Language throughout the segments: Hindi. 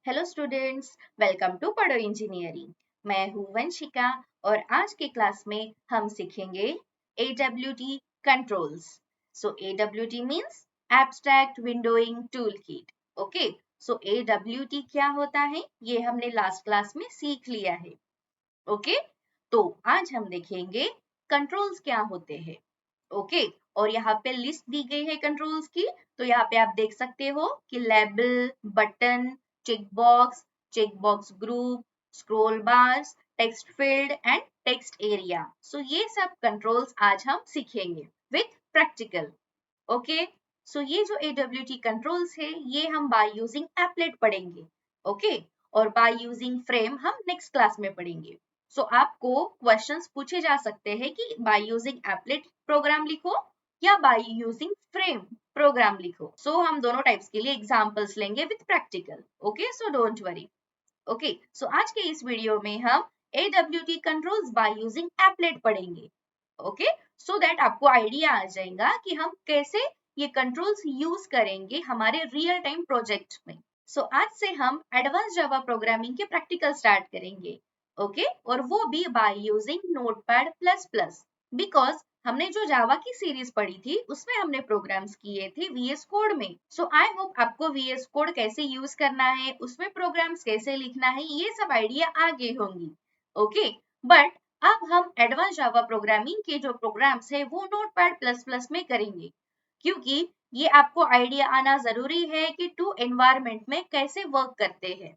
हेलो स्टूडेंट्स, वेलकम टू पढ़ो इंजीनियरिंग। मैं हूँ वंशिका और आज के क्लास में हम सीखेंगे AWT controls. So AWT means abstract windowing toolkit. Okay, so AWT क्या होता है ये हमने लास्ट क्लास में सीख लिया है। ओके, तो आज हम देखेंगे कंट्रोल्स क्या होते हैं। ओके, और यहाँ पे लिस्ट दी गई है कंट्रोल्स की। तो यहाँ पे आप देख सकते हो कि label, button, check box group, scroll bars, text field and text area. So ये सब कंट्रोल्स आज हम सीखेंगे विथ प्रैक्टिकल। ओके, सो ये जो AWT कंट्रोल्स है ये हम बाय यूजिंग एप्लेट पढ़ेंगे। ओके, और बाय यूजिंग फ्रेम हम नेक्स्ट क्लास में पढ़ेंगे। सो आपको क्वेश्चंस पूछे जा सकते हैं कि बाय यूजिंग एप्लेट प्रोग्राम लिखो या बाय यूजिंग फ्रेम प्रोग्राम लिखो। सो हम दोनों टाइप्स के लिए एग्जांपल्स लेंगे with practical. Okay, so don't worry. Okay, so आज के इस वीडियो में हम AWT controls by using applet पढ़ेंगे। ओके, सो दैट आपको आइडिया आ जाएगा कि हम कैसे ये कंट्रोल्स यूज करेंगे हमारे रियल टाइम प्रोजेक्ट में। सो आज से हम एडवांस जावा प्रोग्रामिंग के प्रैक्टिकल स्टार्ट करेंगे। ओके, और वो भी by using notepad plus plus, because हमने जो जावा की सीरीज पढ़ी थी उसमें हमने प्रोग्राम्स किए थे VS कोड में। सो आई होप आपको VS कोड कैसे यूज करना है, उसमें प्रोग्राम्स कैसे लिखना है, ये सब आइडिया आ गए होंगी। ओके, बट अब हम एडवांस जावा प्रोग्रामिंग के जो प्रोग्राम्स है वो नोटपैड प्लस प्लस में करेंगे, क्योंकि ये आपको आइडिया आना जरूरी है कि टू एनवायरमेंट में कैसे वर्क करते हैं।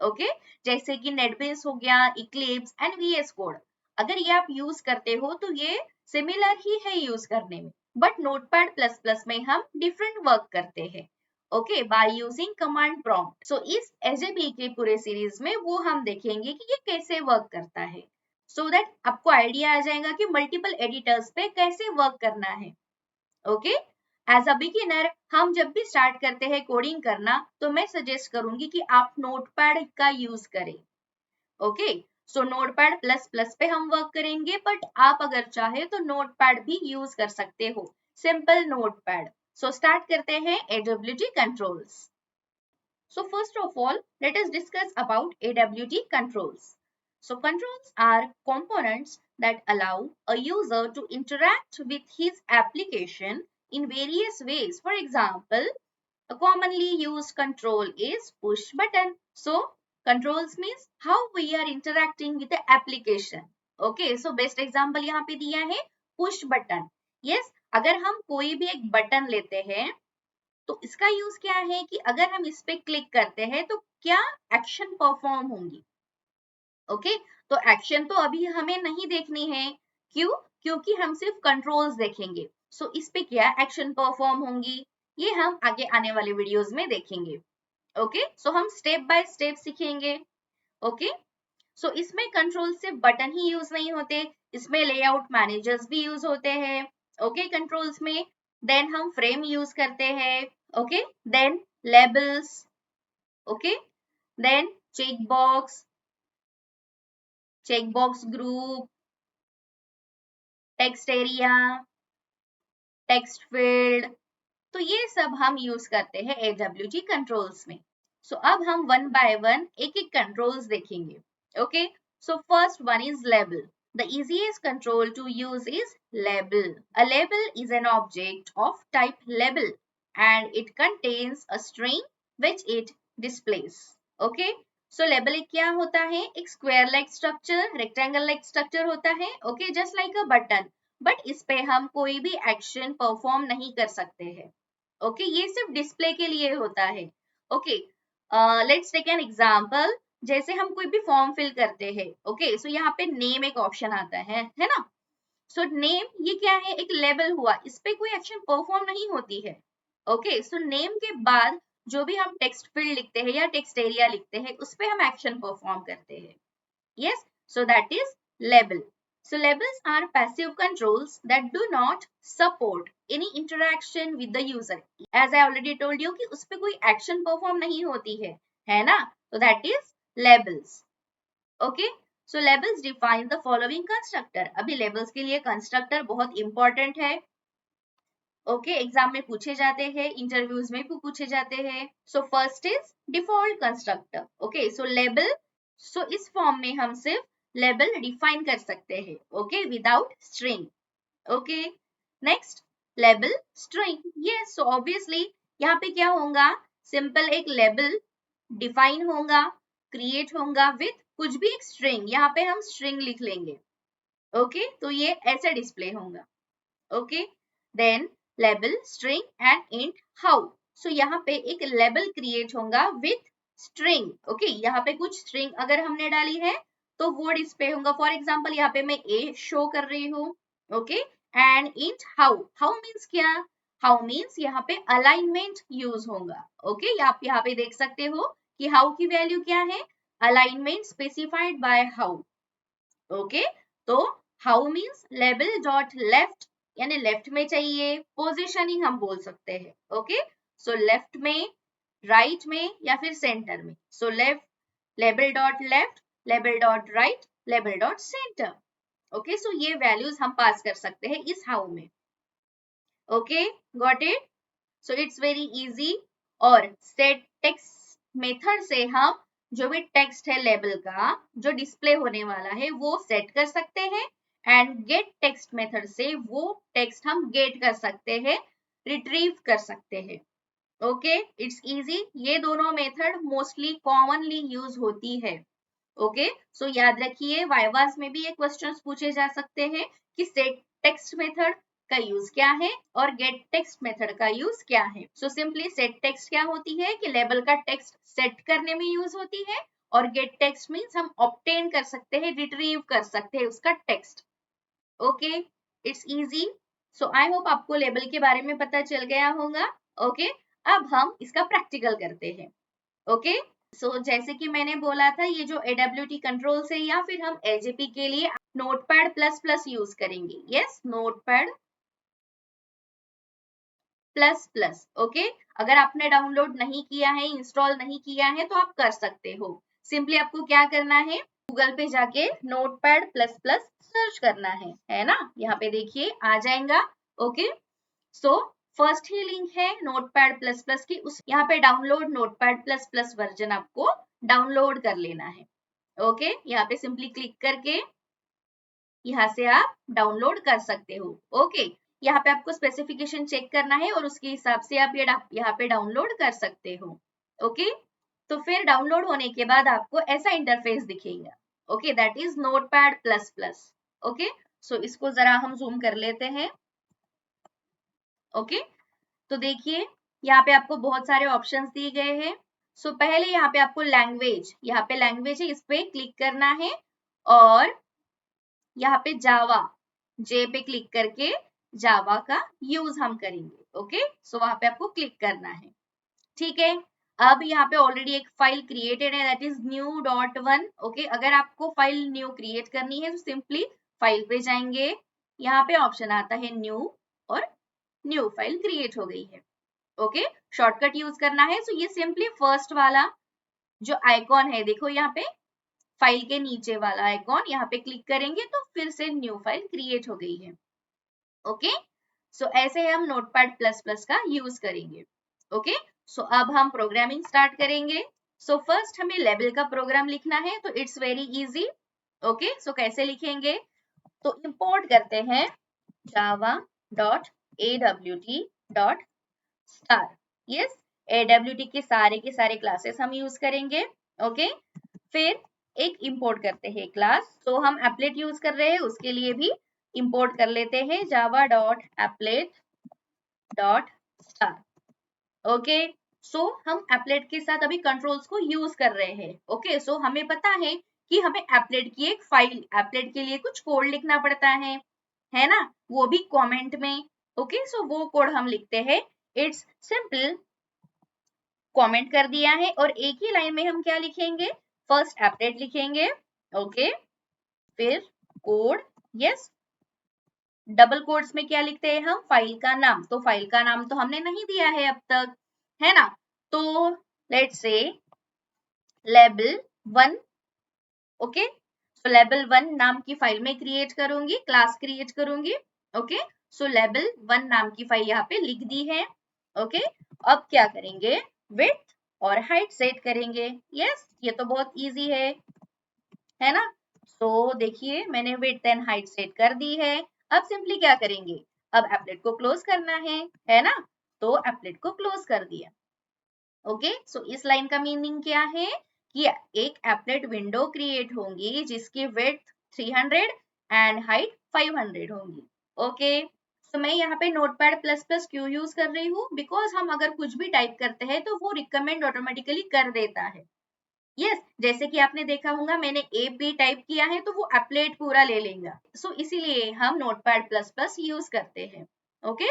ओके, जैसे कि नेटबीन्स हो गया, इक्लिप्स एंड VS कोड। अगर ये आप यूज करते हो तो ये सिमिलर ही है यूज करने में, बट नोटपैड प्लस प्लस में हम डिफरेंट वर्क करते हैं। Okay, by using command prompt. So इस AJP के पूरे सीरीज में वो हम देखेंगे कि ये कैसे वर्क करता है, सो दैट आपको आइडिया आ जाएगा कि मल्टीपल एडिटर्स पे कैसे वर्क करना है। ओके, एज अ बिगिनर हम जब भी स्टार्ट करते हैं कोडिंग करना तो मैं सजेस्ट करूंगी कि आप नोटपैड का यूज करें। ओके, सो नोटपैड प्लस प्लस पे हम वर्क करेंगे, बट आप अगर चाहे तो नोटपैड भी यूज कर सकते हो, सिंपल नोटपैड। सो स्टार्ट करते हैं AWT controls. So first of all, let us discuss about AWT controls. So controls are components that allow a user to interact with his application in various ways. For example, a commonly used control is push button. So controls means how we are interacting with the application. Okay, so best example यहाँ पे दिया है push button. Yes, अगर हम कोई भी एक बटन लेते हैं तो इसका यूज क्या है कि अगर हम इस पे क्लिक करते हैं तो क्या एक्शन परफॉर्म होंगी। ओके, तो एक्शन तो अभी हमें नहीं देखनी है। क्यों? क्योंकि हम सिर्फ कंट्रोल्स देखेंगे। सो इस पे क्या एक्शन परफॉर्म होंगी ये हम आगे आने वाले वीडियोस में देखेंगे। ओके, सो हम स्टेप बाय स्टेप सीखेंगे। ओके, सो इसमें कंट्रोल से बटन ही यूज नहीं होते, इसमें लेआउट मैनेजर्स भी यूज होते हैं। ओके, कंट्रोल्स में देन हम फ्रेम यूज करते हैं। Okay, then labels. Okay, then check box group, text area, text field. तो ये सब हम यूज करते हैं AWT कंट्रोल्स में। सो अब हम वन बाय वन एक एक कंट्रोल्स देखेंगे। Okay, so first one is label. The easiest control to use is label. A label is an object of type label and it contains a string which it displays. Okay, so label एक क्या होता है, एक square like structure, rectangle like structure होता है. Okay, just like a button, but इस पे हम कोई भी एक्शन परफॉर्म नहीं कर सकते हैं। ओके, ये सिर्फ डिस्प्ले के लिए होता है। Okay, let's take an example. जैसे हम कोई भी फॉर्म फिल करते हैं। ओके, सो यहाँ पे नेम एक ऑप्शन आता है ना। सो नेम ये क्या है, एक लेबल हुआ, इस पे कोई एक्शन परफॉर्म नहीं होती है। ओके, सो नेम के बाद जो भी हम टेक्स्ट फील्ड लिखते हैं या टेक्स्ट एरिया लिखते हैं उस पे हम एक्शन परफॉर्म करते हैं। Yes, so that is label. So labels are passive controls that do not support any interaction with the user. As I already told you कि उस पे कोई action perform नहीं होती है ना? So that is labels. Okay, so labels define the following constructor. अभी labels के लिए constructor बहुत important है. ओके, एग्जाम में पूछे जाते हैं, इंटरव्यूज में भी पूछे जाते हैं। So first is default constructor. Okay, so label, so इस फॉर्म में हम सिर्फ लेबल डिफाइन कर सकते हैं, okay, without string. Okay, next label string. ये सो ऑब्वियसली यहाँ पे क्या होगा, सिंपल एक लेबल डिफाइन होगा, क्रिएट होगा विथ कुछ भी एक स्ट्रिंग, यहाँ पे हम स्ट्रिंग लिख लेंगे। ओके, तो ये ऐसे डिस्प्ले होगा। Okay, then label string and int how. So यहाँ पे एक लेबल क्रिएट होगा विथ स्ट्रिंग। ओके, यहाँ पे कुछ स्ट्रिंग अगर हमने डाली है तो वो डिस्प्ले होगा। फॉर एग्जांपल यहाँ पे मैं ए शो कर रही हूँ। Okay, and int how, how means क्या, हाउ मीन्स यहाँ पे अलाइनमेंट यूज होगा। ओके, आप यहाँ पे देख सकते हो कि हाउ की वैल्यू क्या है, alignment specified by how. Okay, तो how means label dot left, यानी लेफ्ट में चाहिए, पोजिशनिंग हम बोल सकते हैं। ओके, सो लेफ्ट में, राइट में या फिर सेंटर में। So left, label dot left, label dot right, label dot centre. Okay, so ये वैल्यूज हम पास कर सकते हैं इस हाउ में। Okay, got it. So it's very easy. और सेट टेक्स्ट मेथड से हम जो भी टेक्स्ट है लेबल का जो डिस्प्ले होने वाला है वो सेट कर सकते हैं, एंड गेट टेक्स्ट मेथड से वो टेक्स्ट हम गेट कर सकते हैं, रिट्रीव कर सकते हैं। Okay, it's easy. ये दोनों मेथड मोस्टली कॉमनली यूज होती है। ओके, सो याद रखिए वाइवास में भी ये क्वेश्चंस पूछे जा सकते हैं कि सेट टेक्स्ट मेथड का यूज क्या है और गेट टेक्स्ट मेथड का यूज क्या है। सो सिंपली सेट टेक्स्ट क्या होती है कि लेबल का टेक्स्ट सेट करने में यूज होती है, और गेट टेक्स्ट मींस हम ऑब्टेन कर सकते हैं, रिट्रीव कर सकते हैं उसका text. Okay, it's easy. So I hope आपको लेबल के बारे में पता चल गया होगा। ओके, अब हम इसका प्रैक्टिकल करते हैं। ओके, सो जैसे कि मैंने बोला था, ये जो AWT कंट्रोल्स है या फिर हम AJP के लिए नोटपैड प्लस प्लस यूज करेंगे। Yes, notepad plus plus. Okay, अगर आपने डाउनलोड नहीं किया है, इंस्टॉल नहीं किया है तो आप कर सकते हो। सिंपली आपको क्या करना है, गूगल पे जाके नोटपैड प्लस प्लस सर्च करना है ना, यहाँ पे देखिए आ जाएगा। ओके, सो फर्स्ट ही लिंक है नोटपैड प्लस प्लस की, उस यहाँ पे download notepad plus plus version आपको डाउनलोड कर लेना है। ओके, यहाँ पे सिंपली क्लिक करके यहाँ से आप डाउनलोड कर सकते हो। ओके, यहाँ पे आपको स्पेसिफिकेशन चेक करना है और उसके हिसाब से आप ये यहाँ पे डाउनलोड कर सकते हो। ओके, तो फिर डाउनलोड होने के बाद आपको ऐसा इंटरफेस दिखेगा। Okay, that is notepad plus plus. Okay, so इसको जरा हम जूम कर लेते हैं। ओके, तो देखिए यहाँ पे आपको बहुत सारे ऑप्शंस दिए गए हैं। सो पहले यहाँ पे आपको लैंग्वेज, यहाँ पे लैंग्वेज है, इस पे क्लिक करना है और यहाँ पे जावा, जे पे क्लिक करके जावा का यूज हम करेंगे। ओके, सो वहां पे आपको क्लिक करना है। ठीक है, अब यहाँ पे ऑलरेडी एक फाइल क्रिएटेड है, दैट इज new.1। ओके, अगर आपको फाइल न्यू क्रिएट करनी है तो सिंपली फाइल पे जाएंगे, यहाँ पे ऑप्शन आता है न्यू, और न्यू फाइल क्रिएट हो गई है। ओके, शॉर्टकट यूज करना है, सो ये सिंपली फर्स्ट वाला जो आइकॉन है, देखो यहाँ पे फाइल के नीचे वाला आइकॉन, यहाँ पे क्लिक करेंगे तो फिर से न्यू फाइल क्रिएट हो गई है। ओके, सो ऐसे हम नोटपैड प्लस प्लस का यूज करेंगे। ओके, सो अब हम प्रोग्रामिंग स्टार्ट करेंगे। सो फर्स्ट हमें लेवल का प्रोग्राम लिखना है, तो इट्स वेरी इजी। ओके, सो कैसे लिखेंगे, तो इंपोर्ट करते हैं java.awt.star। यस, AWT के सारे क्लासेस हम यूज करेंगे। ओके, फिर एक इंपोर्ट करते हैं क्लास, तो हम एप्लेट यूज कर रहे हैं, उसके लिए भी इंपोर्ट कर लेते हैं java.applet.star। ओके, सो हम एप्लेट के साथ अभी कंट्रोल्स को यूज कर रहे हैं। ओके, सो हमें पता है कि हमें एप्लेट की एक फाइल, एप्लेट के लिए कुछ कोड लिखना पड़ता है ना, वो भी कमेंट में। ओके, सो वो कोड हम लिखते हैं। इट्स सिंपल, कमेंट कर दिया है, और एक ही लाइन में हम क्या लिखेंगे, फर्स्ट एप्लेट लिखेंगे। ओके, फिर कोड, यस, डबल कोट्स में क्या लिखते हैं हम, फाइल का नाम। तो फाइल का नाम तो हमने नहीं दिया है अब तक, है ना, तो लेट्स से लेबल 1। ओके, तो लेबल 1 नाम की फाइल में क्रिएट करूंगी, क्लास क्रिएट करूंगी। ओके, सो लेबल 1 नाम की फाइल यहाँ पे लिख दी है। ओके, अब क्या करेंगे, विड्थ और हाइट सेट करेंगे। यस, ये तो बहुत इजी है ना। सो देखिए मैंने विड्थ एंड हाइट सेट कर दी है। अब सिंपली क्या करेंगे, अब एप्लेट को क्लोज करना है ना। तो एप्लेट को क्लोज कर दिया। ओके, सो इस लाइन का मीनिंग क्या है कि एक एप्लेट विंडो क्रिएट होगी जिसकी विड्थ 300 एंड हाइट 500 होंगी। ओके, तो मैं यहाँ पे नोटपैड प्लस प्लस क्यों यूज कर रही हूँ, बिकॉज हम अगर कुछ भी टाइप करते हैं तो वो रिकमेंड ऑटोमेटिकली कर देता है। यस, जैसे कि आपने देखा होगा मैंने ए बी टाइप किया है तो वो एप्लेट पूरा ले लेगा। सो इसीलिए हम नोटपैड प्लस प्लस यूज करते हैं। ओके,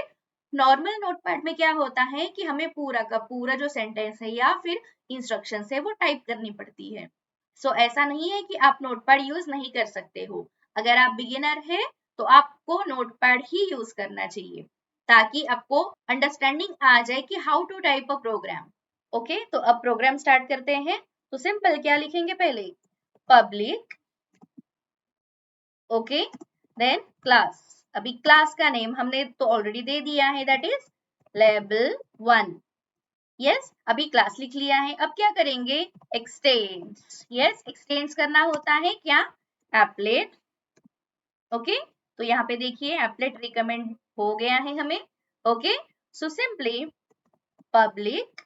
नॉर्मल नोटपैड में क्या होता है कि हमें पूरा का पूरा जो सेंटेंस है या फिर इंस्ट्रक्शन है वो टाइप करनी पड़ती है। सो ऐसा नहीं है कि आप नोटपैड यूज नहीं कर सकते हो। अगर आप बिगिनर है तो आपको नोटपैड ही यूज करना चाहिए ताकि आपको अंडरस्टैंडिंग आ जाए कि how to type a program. Okay, तो अब प्रोग्राम स्टार्ट करते हैं। तो सिंपल क्या लिखेंगे, पहले पब्लिक, ओके, देन क्लास। अभी क्लास का नेम हमने तो ऑलरेडी दे दिया है, दैट इज लेबल 1। यस, अभी क्लास लिख लिया है। अब क्या करेंगे, एक्सटेंड्स। यस, एक्सटेंड्स करना होता है क्या, एप्लेट। ओके, तो यहाँ पे देखिए एप्लेट रिकमेंड हो गया है हमें। Okay, so simply public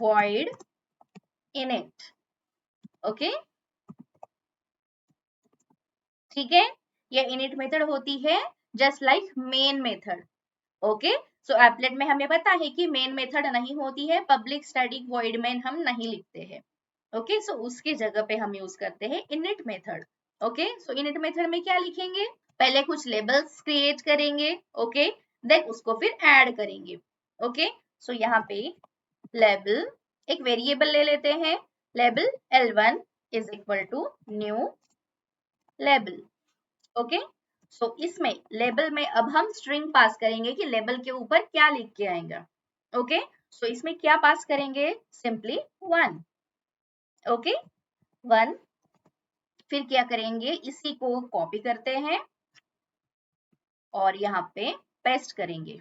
void init। Okay, ठीक है, ये इनिट मेथड होती है just like main method. Okay, so applet में हमें पता है कि मेन मेथड नहीं होती है, पब्लिक स्टैटिक वॉइड मेन हम नहीं लिखते हैं। ओके, सो उसकी जगह पे हम यूज करते हैं इनिट मेथड। ओके, सो इनिट मेथड में क्या लिखेंगे, पहले कुछ लेबल्स क्रिएट करेंगे। ओके, देन उसको फिर ऐड करेंगे। ओके, सो यहाँ पे लेबल एक वेरिएबल ले लेते हैं, label L1 is equal to new label. Okay, so इसमें लेबल में अब हम स्ट्रिंग पास करेंगे कि लेबल के ऊपर क्या लिख के आएगा। ओके, सो इसमें क्या पास करेंगे, सिंपली 1। ओके, 1। फिर क्या करेंगे, इसी को कॉपी करते हैं और यहाँ पे पेस्ट करेंगे।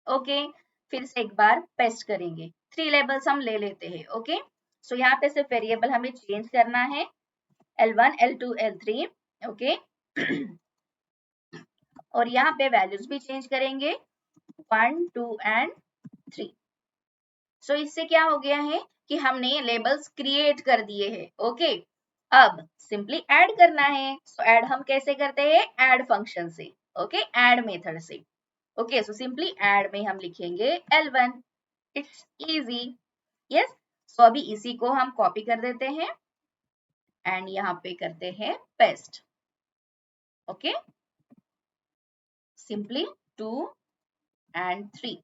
ओके, फिर से एक बार पेस्ट करेंगे। 3 लेबल्स हम ले लेते हैं। ओके, सो यहाँ पे सिर्फ वेरिएबल हमें चेंज करना है, L1 L2 L3। ओके, और यहाँ पे वैल्यूज भी चेंज करेंगे 1 2 एंड 3। सो इससे क्या हो गया है कि हमने लेबल्स क्रिएट कर दिए हैं। ओके, अब सिंपली ऐड करना है। सो ऐड हम कैसे करते हैं, ऐड फंक्शन से। ओके, ऐड मेथड से। ओके, सो सिंपली ऐड में हम लिखेंगे L1। It's easy. यस, सो अभी इसी को हम कॉपी कर देते हैं एंड यहाँ पे करते हैं paste. Okay, simply 2 and 3।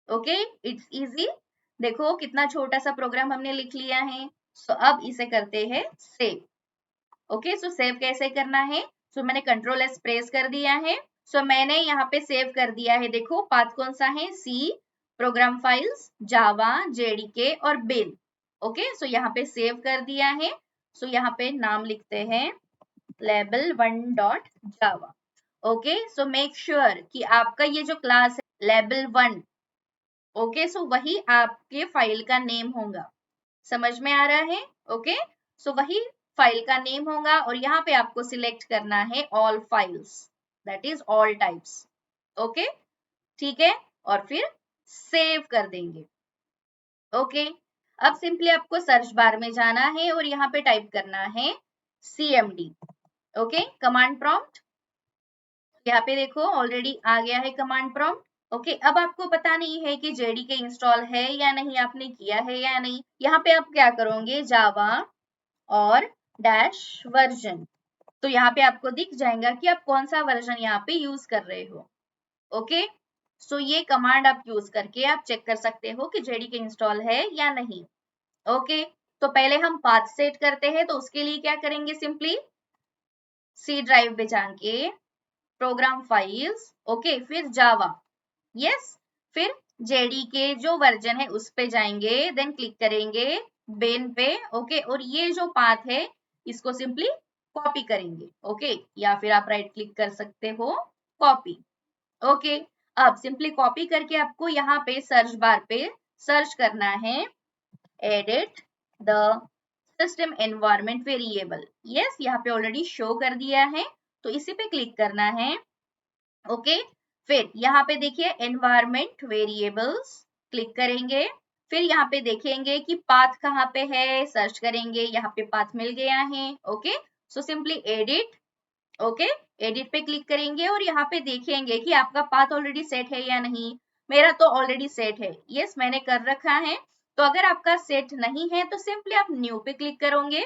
Okay, it's easy. देखो कितना छोटा सा प्रोग्राम हमने लिख लिया है। सो अब इसे करते हैं सेव। ओके, सो सेव कैसे करना है, सो मैंने कंट्रोल एस प्रेस कर दिया है। सो मैंने यहाँ पे सेव कर दिया है। देखो पाथ कौन सा है, सी, प्रोग्राम फाइल्स, जावा, जेडीके और बिन। ओके, सो यहाँ पे सेव कर दिया है। सो यहाँ पे नाम लिखते हैं level1.java। Okay, so make sure कि आपका ये जो क्लास है level1, ओके, सो वही आपके फाइल का नेम होगा। समझ में आ रहा है। ओके, सो वही फाइल का नेम होगा और यहाँ पे आपको सिलेक्ट करना है all files, that is all types. Okay, ठीक है, और फिर सेव कर देंगे। ओके, अब सिंपली आपको सर्च बार में जाना है और यहाँ पे टाइप करना है cmd। ओके, कमांड प्रॉम्प्ट, यहाँ पे देखो ऑलरेडी आ गया है कमांड प्रॉम्प्ट। ओके, अब आपको पता नहीं है कि जेडीके इंस्टॉल है या नहीं, आपने किया है या नहीं। यहाँ पे आप क्या करोगे, जावा और डैश वर्जन। तो यहाँ पे आपको दिख जाएगा कि आप कौन सा वर्जन यहाँ पे यूज कर रहे हो। ओके, सो ये कमांड आप यूज करके आप चेक कर सकते हो कि जेडीके इंस्टॉल है या नहीं। ओके, तो पहले हम पाथ सेट करते हैं, तो उसके लिए क्या करेंगे, सिंपली सी ड्राइव पे जाके प्रोग्राम फाइल्स, ओके, फिर जावा, यस, फिर जेडीके जो वर्जन है उस पे जाएंगे, देन क्लिक करेंगे बेन पे। ओके, और ये जो पाथ है इसको सिंपली कॉपी करेंगे। ओके, या फिर आप राइट क्लिक कर सकते हो, कॉपी। ओके, अब सिंपली कॉपी करके आपको यहाँ पे सर्च बार पे सर्च करना है edit the system environment variable. Yes, यहाँ पे ऑलरेडी शो कर दिया है, तो इसी पे क्लिक करना है। ओके, फिर यहाँ पे देखिए एनवायरमेंट वेरिएबल्स क्लिक करेंगे। फिर यहाँ पे देखेंगे कि पाथ कहाँ पे है, सर्च करेंगे, यहाँ पे पाथ मिल गया है। Okay, so simply edit, okay, edit पे क्लिक करेंगे और यहाँ पे देखेंगे कि आपका पाथ ऑलरेडी सेट है या नहीं। मेरा तो ऑलरेडी सेट है, यस मैंने कर रखा है। तो अगर आपका सेट नहीं है तो सिंपली आप न्यू पे क्लिक करोगे।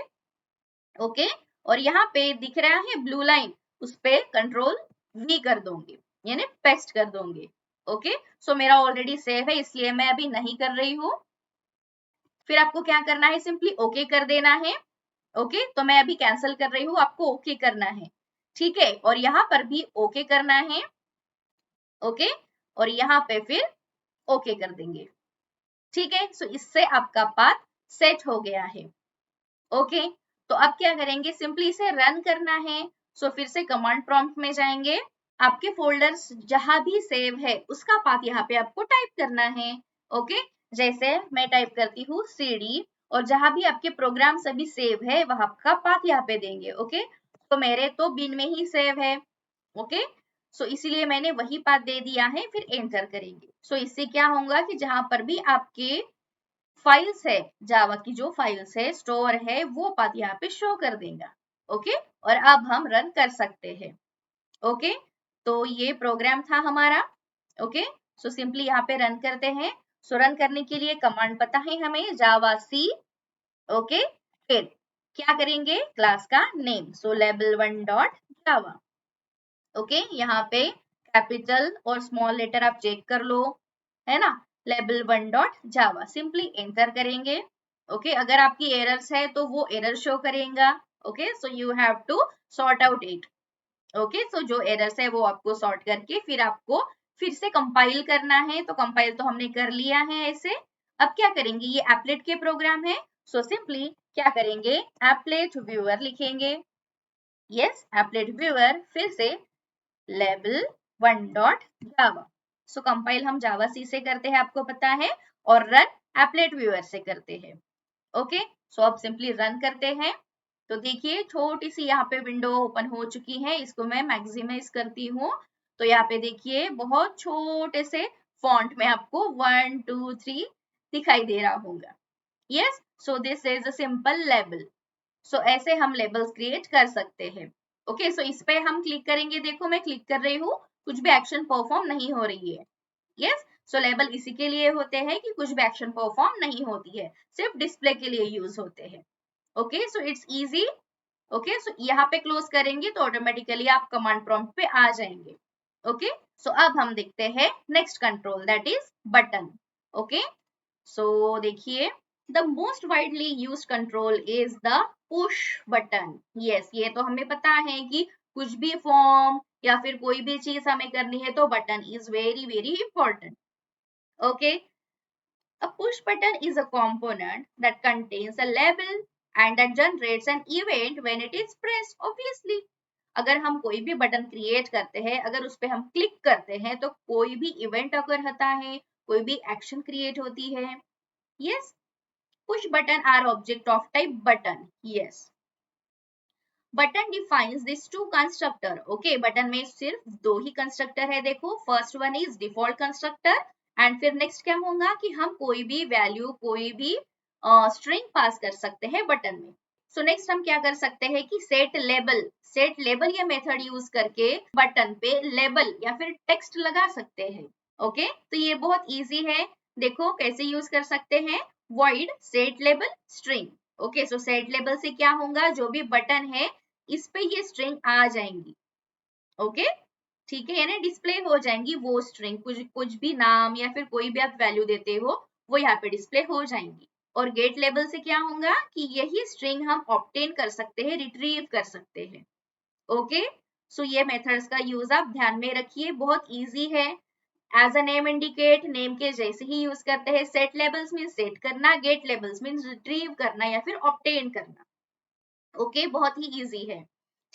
ओके, और यहाँ पे दिख रहा है ब्लू लाइन, उस पे कंट्रोल वी कर दोगे, यानी पेस्ट कर दोगे। ओके, सो मेरा ऑलरेडी सेव है इसलिए मैं अभी नहीं कर रही हूँ। फिर आपको क्या करना है, सिंपली ओके कर देना है। ओके, तो मैं अभी कैंसिल कर रही हूँ, आपको ओके करना है, ठीक है, और यहाँ पर भी ओके करना है। ओके, और यहाँ पे फिर ओके कर देंगे, ठीक है। सो इससे आपका पाथ सेट हो गया है। ओके, तो अब क्या करेंगे, सिंपली इसे रन करना है। सो फिर से कमांड प्रॉम्प्ट में जाएंगे, आपके फोल्डर्स जहां भी सेव है उसका पाथ यहाँ पे आपको टाइप करना है। ओके, जैसे मैं टाइप करती हूँ cd, और जहां भी आपके प्रोग्राम सभी सेव है वहां का पाथ यहाँ पे देंगे। ओके, तो मेरे तो बिन में ही सेव है। ओके, सो इसीलिए मैंने वही पाथ दे दिया है, फिर एंटर करेंगे। सो इससे क्या होगा कि जहां पर भी आपके फाइल्स है, जावा की जो फाइल्स है, स्टोर है, वो पाथ यहाँ पे शो कर देगा। ओके, और अब हम रन कर सकते हैं। ओके, तो ये प्रोग्राम था हमारा। ओके, सो सिंपली यहाँ पे रन करते हैं। सो रन करने के लिए कमांड पता है हमें, जावा सी। ओके, फिर क्या करेंगे, क्लास का नेम, सो level1 डॉट जावा। ओके, यहाँ पे कैपिटल और स्मॉल लेटर आप चेक कर लो, है ना, level1 dot java, simply enter करेंगे। ओके, अगर आपकी एरर्स है तो वो एरर शो करेगा। Okay, so you have to sort out it. Okay, so जो एरर्स है वो आपको सॉर्ट करके फिर आपको फिर से कंपाइल करना है। तो कंपाइल तो हमने कर लिया है ऐसे। अब क्या करेंगे, ये एप्लेट के प्रोग्राम है, सो सिंपली क्या करेंगे, एप्लेट व्यूअर लिखेंगे। यस, एप्लेट व्यूअर, फिर से level1 डॉट जावा। सो कंपाइल हम जावा सी से करते हैं, आपको पता है, और रन एप्लेट व्यूअर से करते हैं। ओके, सो अब सिंपली रन करते हैं। तो देखिए छोटी सी यहाँ पे विंडो ओपन हो चुकी है, इसको मैं मैक्सिमाइज करती हूँ। तो यहाँ पे देखिए बहुत छोटे से फॉन्ट में आपको 1 2 3 दिखाई दे रहा होगा। Yes, so this is a simple label. So ऐसे हम लेबल्स क्रिएट कर सकते हैं। ओके, सो इस पे हम क्लिक करेंगे, देखो मैं क्लिक कर रही हूँ, कुछ भी एक्शन परफॉर्म नहीं हो रही है। यस, सो लेबल इसी के लिए होते हैं कि कुछ भी एक्शन परफॉर्म नहीं होती है, सिर्फ डिस्प्ले के लिए यूज होते हैं। Okay, so it's easy. Okay, so यहाँ पे क्लोज करेंगे तो ऑटोमेटिकली आप कमांड प्रॉम्प्ट पे आ जाएंगे। ओके, सो अब हम देखते हैं next control, that is button. Okay, so देखिए the most widely use control is the push button. Yes, ये तो हमें पता है कि कुछ भी फॉर्म या फिर कोई भी चीज हमें करनी है तो button is very very important. Okay, a push button is a component that contains a label and that generates an event when it is pressed, obviously। अगर हम कोई भी बटन क्रिएट करते हैं, अगर उस पर हम क्लिक करते हैं तो कोई भी इवेंट अगर होता है, कोई भी एक्शन क्रिएट होती है। Yes, push button are object of type button. Yes, button defines this two constructor. Okay, button में सिर्फ दो ही कंस्ट्रक्टर है, देखो first one is default constructor, and फिर नेक्स्ट क्या होगा कि हम कोई भी वैल्यू, कोई भी स्ट्रिंग पास कर सकते हैं बटन में। सो नेक्स्ट हम क्या कर सकते हैं कि सेट लेबल ये मेथड यूज करके बटन पे लेबल या फिर टेक्स्ट लगा सकते हैं। ओके, तो ये बहुत इजी है, देखो कैसे यूज कर सकते हैं, void set label string। Okay, सो सेट लेबल से क्या होगा, जो भी बटन है इस पे ये स्ट्रिंग आ जाएंगी। ओके, ठीक है, यानी डिस्प्ले हो जाएंगी वो स्ट्रिंग, कुछ भी नाम या फिर कोई भी आप वैल्यू देते हो वो यहाँ पे डिस्प्ले हो जाएंगी। और गेट लेबल से क्या होगा कि यही स्ट्रिंग हम ऑब्टेन कर सकते हैं, रिट्रीव कर सकते हैं। ओके, सो ये मेथड्स का यूज आप ध्यान में रखिए, बहुत इजी है। As a name indicate, name के जैसे ही यूज करते हैं। सेट लेबल्स मीन सेट करना, गेट लेबल्स मीन रिट्रीव करना या फिर ऑब्टेन करना। ओके, बहुत ही इजी है,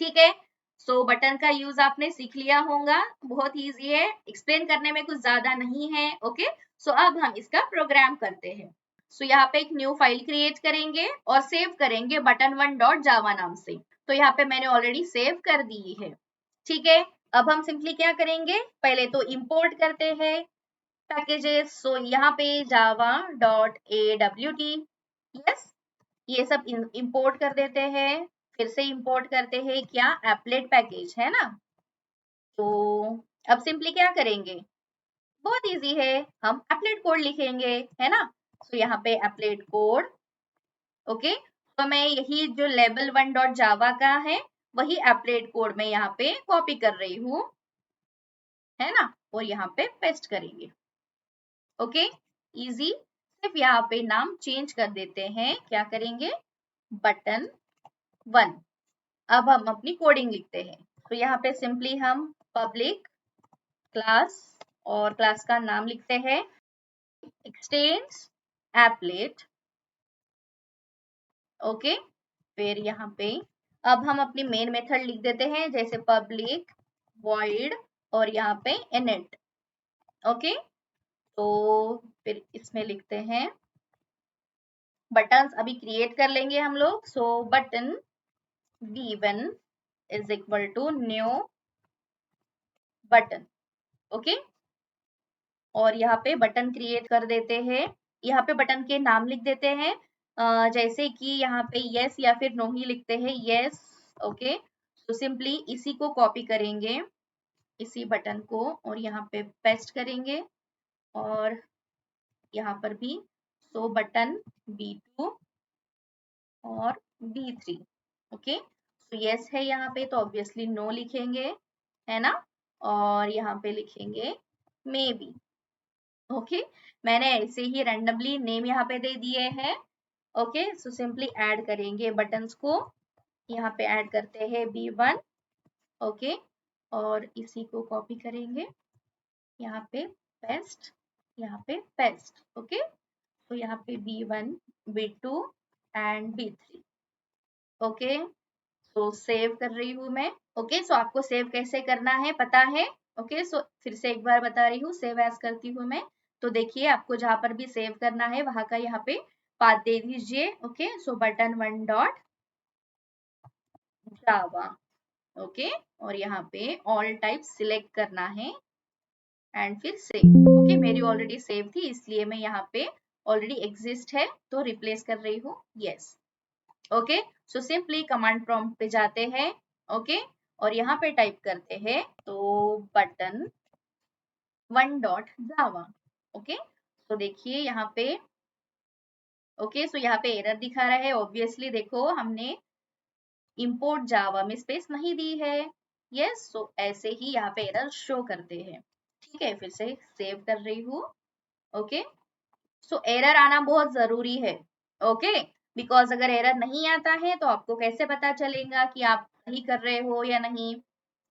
ठीक है। सो बटन का यूज आपने सीख लिया होगा, बहुत इजी है, एक्सप्लेन करने में कुछ ज्यादा नहीं है। ओके, सो अब हम इसका प्रोग्राम करते हैं। सो यहाँ पे एक न्यू फाइल क्रिएट करेंगे और सेव करेंगे button1.java नाम से। तो यहाँ पे मैंने ऑलरेडी सेव कर दी है। ठीक है, अब हम सिंपली क्या करेंगे, पहले तो इंपोर्ट करते हैं पैकेजेस। सो यहाँ पे java.awt, यस, ये सब इंपोर्ट कर देते हैं। फिर से इंपोर्ट करते हैं क्या, एप्लेट पैकेज है ना। तो अब सिंपली क्या करेंगे, बहुत इजी है, हम एप्लेट कोड लिखेंगे, है ना। तो यहाँ पे एप्लेट कोड, ओके, तो मैं यही जो लेवल 1.java का है वही एप्लेट कोड में यहाँ पे कॉपी कर रही हूँ, है ना, और यहाँ पे पेस्ट करेंगे। Okay, easy. सिर्फ यहाँ पे नाम चेंज कर देते हैं, क्या करेंगे, button1। अब हम अपनी कोडिंग लिखते हैं। तो यहाँ पे सिंपली हम पब्लिक क्लास और क्लास का नाम लिखते हैं एक्सटेंड्स एप्लेट। ओके, फिर यहाँ पे अब हम अपनी मेन मेथड लिख देते हैं, जैसे पब्लिक void और यहाँ पे init। ओके, तो फिर इसमें लिखते हैं बटन्स अभी क्रिएट कर लेंगे हम लोग। So button v1 is equal to new button. Okay, और यहाँ पे बटन क्रिएट कर देते हैं। यहाँ पे बटन के नाम लिख देते हैं, जैसे कि यहाँ पे यस या फिर नो ही लिखते हैं, यस। ओके, तो सिंपली इसी को कॉपी करेंगे, इसी बटन को, और यहाँ पे पेस्ट करेंगे, और यहाँ पर भी। सो बटन B2 और B3। ओके, तो यस है यहाँ पे, तो ऑब्वियसली नो लिखेंगे, है ना, और यहाँ पे लिखेंगे मे बी। ओके, मैंने ऐसे ही रैंडमली नेम यहाँ पे दे दिए हैं। ओके, सो सिंपली ऐड करेंगे बटन्स को, यहाँ पे ऐड करते हैं B1। ओके, और इसी को कॉपी करेंगे, यहाँ पे पेस्ट, यहाँ पे पेस्ट। ओके, तो यहाँ पे B1, B2 and B3। Okay, तो सेव कर रही हूँ मैं। ओके, सो आपको सेव कैसे करना है पता है। ओके, सो फिर से एक बार बता रही हूँ, सेव एज करती हूँ मैं। तो देखिए, आपको जहां पर भी सेव करना है वहां का यहाँ पे पाथ दे दीजिए। ओके, सो button1.java। ओके, और यहाँ पे ऑल टाइप सिलेक्ट करना है एंड फिर सेव। ओके, मेरी ऑलरेडी सेव थी, इसलिए मैं यहाँ पे ऑलरेडी एग्जिस्ट है तो रिप्लेस कर रही हूँ yes. Okay, so simply command prompt पे जाते हैं। ओके, और यहाँ पे टाइप करते हैं तो button1.java। ओके, तो देखिए यहाँ पे, ओके, सो यहाँ पे एरर दिखा रहा है, ऑब्वियसली देखो हमने इंपोर्ट जावा में स्पेस नहीं दी है। यस, सो ऐसे ही यहाँ पे एरर शो करते हैं। ठीक है, फिर से सेव कर रही हूँ। ओके, सो एरर आना बहुत जरूरी है। ओके, बिकॉज अगर एरर नहीं आता है तो आपको कैसे पता चलेगा कि आप सही कर रहे हो या नहीं,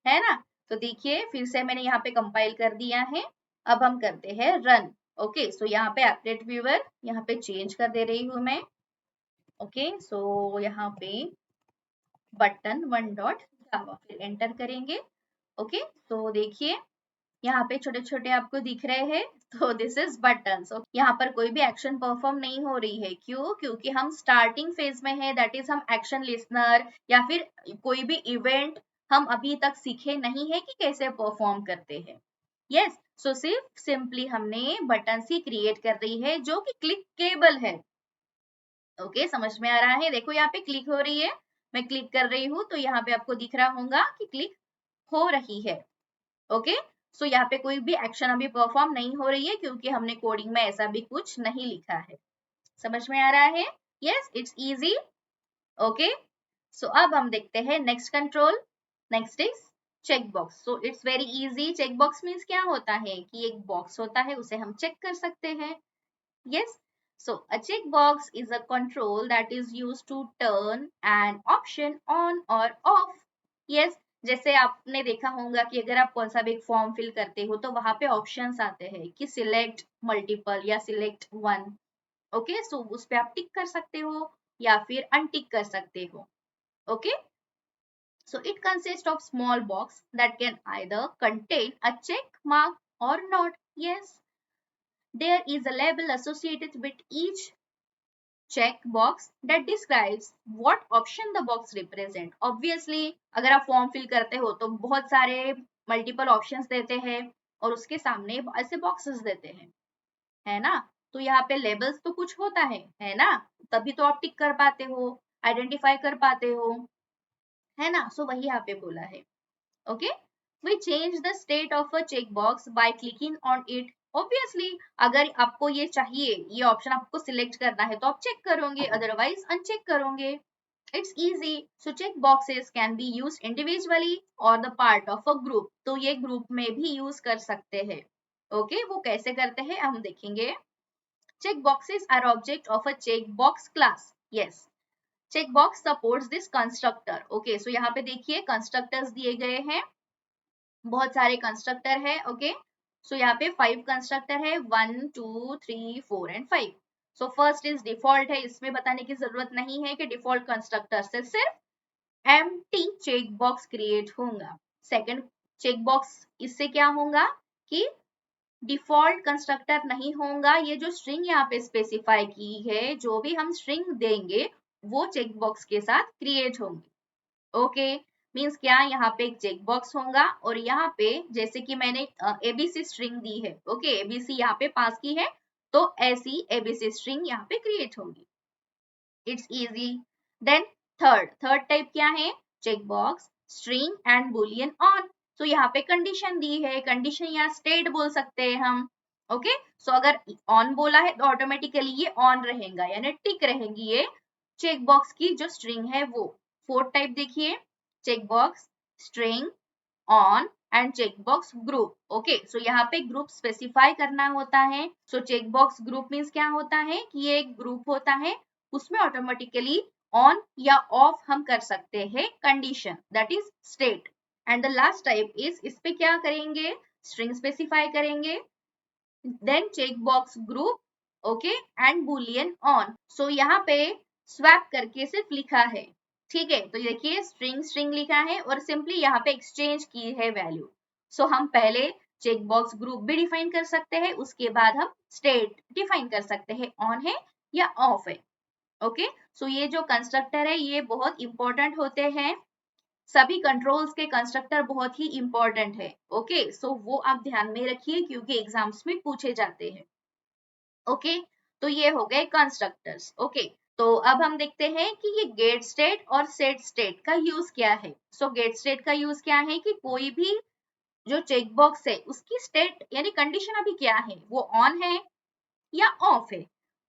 है ना। तो देखिए, फिर से मैंने यहाँ पे कंपाइल कर दिया है। अब हम करते हैं रन। ओके, सो यहाँ पे एप्लेट व्यूअर यहाँ पे चेंज कर दे रही हूँ मैं। ओके, सो यहाँ पे button1.java, फिर एंटर करेंगे। ओके, तो देखिए यहाँ पे छोटे छोटे आपको दिख रहे हैं, तो दिस इज बटन। यहाँ पर कोई भी एक्शन परफॉर्म नहीं हो रही है, क्यों, क्योंकि हम स्टार्टिंग फेज में है, दैट इज हम एक्शन लिसनर या फिर कोई भी इवेंट हम अभी तक सीखे नहीं है कि कैसे परफॉर्म करते हैं। यस, सो सिर्फ सिंपली हमने बटन ही क्रिएट कर रही है जो कि क्लिकेबल है। ओके, समझ में आ रहा है, देखो यहाँ पे क्लिक हो रही है, मैं क्लिक कर रही हूँ तो यहाँ पे आपको दिख रहा होगा कि क्लिक हो रही है। ओके, सो यहाँ पे कोई भी एक्शन अभी परफॉर्म नहीं हो रही है क्योंकि हमने कोडिंग में ऐसा भी कुछ नहीं लिखा है। समझ में आ रहा है, yes, it's easy. Okay, so अब हम देखते हैं next control. Next is check box. So it's very easy. Check box means क्या होता है कि एक बॉक्स होता है, उसे हम चेक कर सकते हैं। Yes, so a checkbox is a control that is used to turn an option on or off. Yes, जैसे आपने देखा होगा कि अगर आप कौन सा भी एक फॉर्म फिल करते हो तो वहां पे ऑप्शंस आते हैं कि सिलेक्ट मल्टीपल या सिलेक्ट वन। ओके, सो उस पे आप टिक कर सकते हो या फिर अनटिक कर सकते हो। Okay, So it consists of small box that can either contain a check mark or not. Yes, there is a label associated with each check box that describes what option the box represent. Obviously अगर आप फॉर्म फिल करते हो तो बहुत सारे मल्टीपल ऑप्शंस देते हैं और उसके सामने ऐसे बॉक्सेस देते हैं, है ना? तो यहाँ पे लेबल्स तो कुछ होता है ना? तभी तो आप टिक कर पाते हो, आइडेंटिफाई कर पाते हो, है ना? सो वही यहाँ पे बोला है. Okay, we change the state of a check box by clicking on it. Obviously अगर आपको ये चाहिए, ये ऑप्शन आपको सिलेक्ट करना है तो आप चेक करोगे, अदरवाइज अनचेक करोगे. It's easy. So check boxes can be use individually और the part of a group. तो ये ग्रुप में भी यूज कर सकते हैं. ओके, वो कैसे करते हैं हम देखेंगे. Check boxes are object of a check box class. Yes, checkbox supports this constructor. Okay, so यहाँ पे देखिए कंस्ट्रक्टर्स दिए गए हैं, बहुत सारे कंस्ट्रक्टर है. ओके, सो यहाँ पे 5 कंस्ट्रक्टर है, 1 2 3 4 and 5. So first is default है, इसमें बताने की जरूरत नहीं है कि डिफॉल्ट कंस्ट्रक्टर से सिर्फ एम्प्टी चेक बॉक्स क्रिएट होगा. सेकंड चेक बॉक्स, इससे क्या होगा कि डिफॉल्ट कंस्ट्रक्टर नहीं होगा. ये जो स्ट्रिंग यहाँ पे स्पेसिफाई की है, जो भी हम स्ट्रिंग देंगे वो चेक बॉक्स के साथ क्रिएट होंगे. ओके, मींस क्या, यहाँ पे एक चेक बॉक्स होगा और यहाँ पे जैसे कि मैंने एबीसी स्ट्रिंग दी है. ओके, एबीसी यहाँ पे पास की है तो ऐसी एबीसी स्ट्रिंग यहाँ पे क्रिएट होगी. It's easy. Then third type क्या है, check box string and Boolean on. तो यहाँ पे कंडीशन दी है, कंडीशन या स्टेट बोल सकते हैं हम. ओके, सो अगर ऑन बोला है तो ऑटोमेटिकली ये ऑन रहेगा, यानी टिक रहेगी ये चेक बॉक्स की जो स्ट्रिंग है वो. फोर्थ टाइप देखिए, check box string on and check box group. Okay, so यहाँ पे ग्रुप स्पेसिफाई करना होता है. सो चेक बॉक्स ग्रुप मीन्स क्या होता है कि ये एक ग्रुप होता है, उसमें ऑटोमेटिकली ऑन या ऑफ हम कर सकते हैं condition, that is state. And the last type is, इस पे क्या करेंगे, स्ट्रिंग स्पेसिफाई करेंगे, then check box group. Okay, and Boolean on. So यहाँ पे स्वैप करके सिर्फ लिखा है, ठीक है. तो देखिए स्ट्रिंग स्ट्रिंग लिखा है और सिंपली यहाँ पे एक्सचेंज की है वैल्यू. सो हम पहले चेक बॉक्स ग्रुप भी डिफाइन कर सकते हैं, उसके बाद हम स्टेट डिफाइन कर सकते हैं, ऑन है या ऑफ है. ओके, सो ये जो कंस्ट्रक्टर है ये बहुत इंपॉर्टेंट होते हैं. सभी कंट्रोल्स के कंस्ट्रक्टर बहुत ही इंपॉर्टेंट है. ओके, सो वो आप ध्यान में रखिए क्योंकि एग्जाम्स में पूछे जाते हैं. ओके, तो ये हो गए कंस्ट्रक्टर्स. ओके, तो अब हम देखते हैं कि ये गेट स्टेट और सेट स्टेट का यूज क्या है. सो गेट स्टेट का यूज क्या है कि कोई भी जो चेक बॉक्स है उसकी स्टेट यानी कंडीशन अभी क्या है, वो ऑन है या ऑफ है,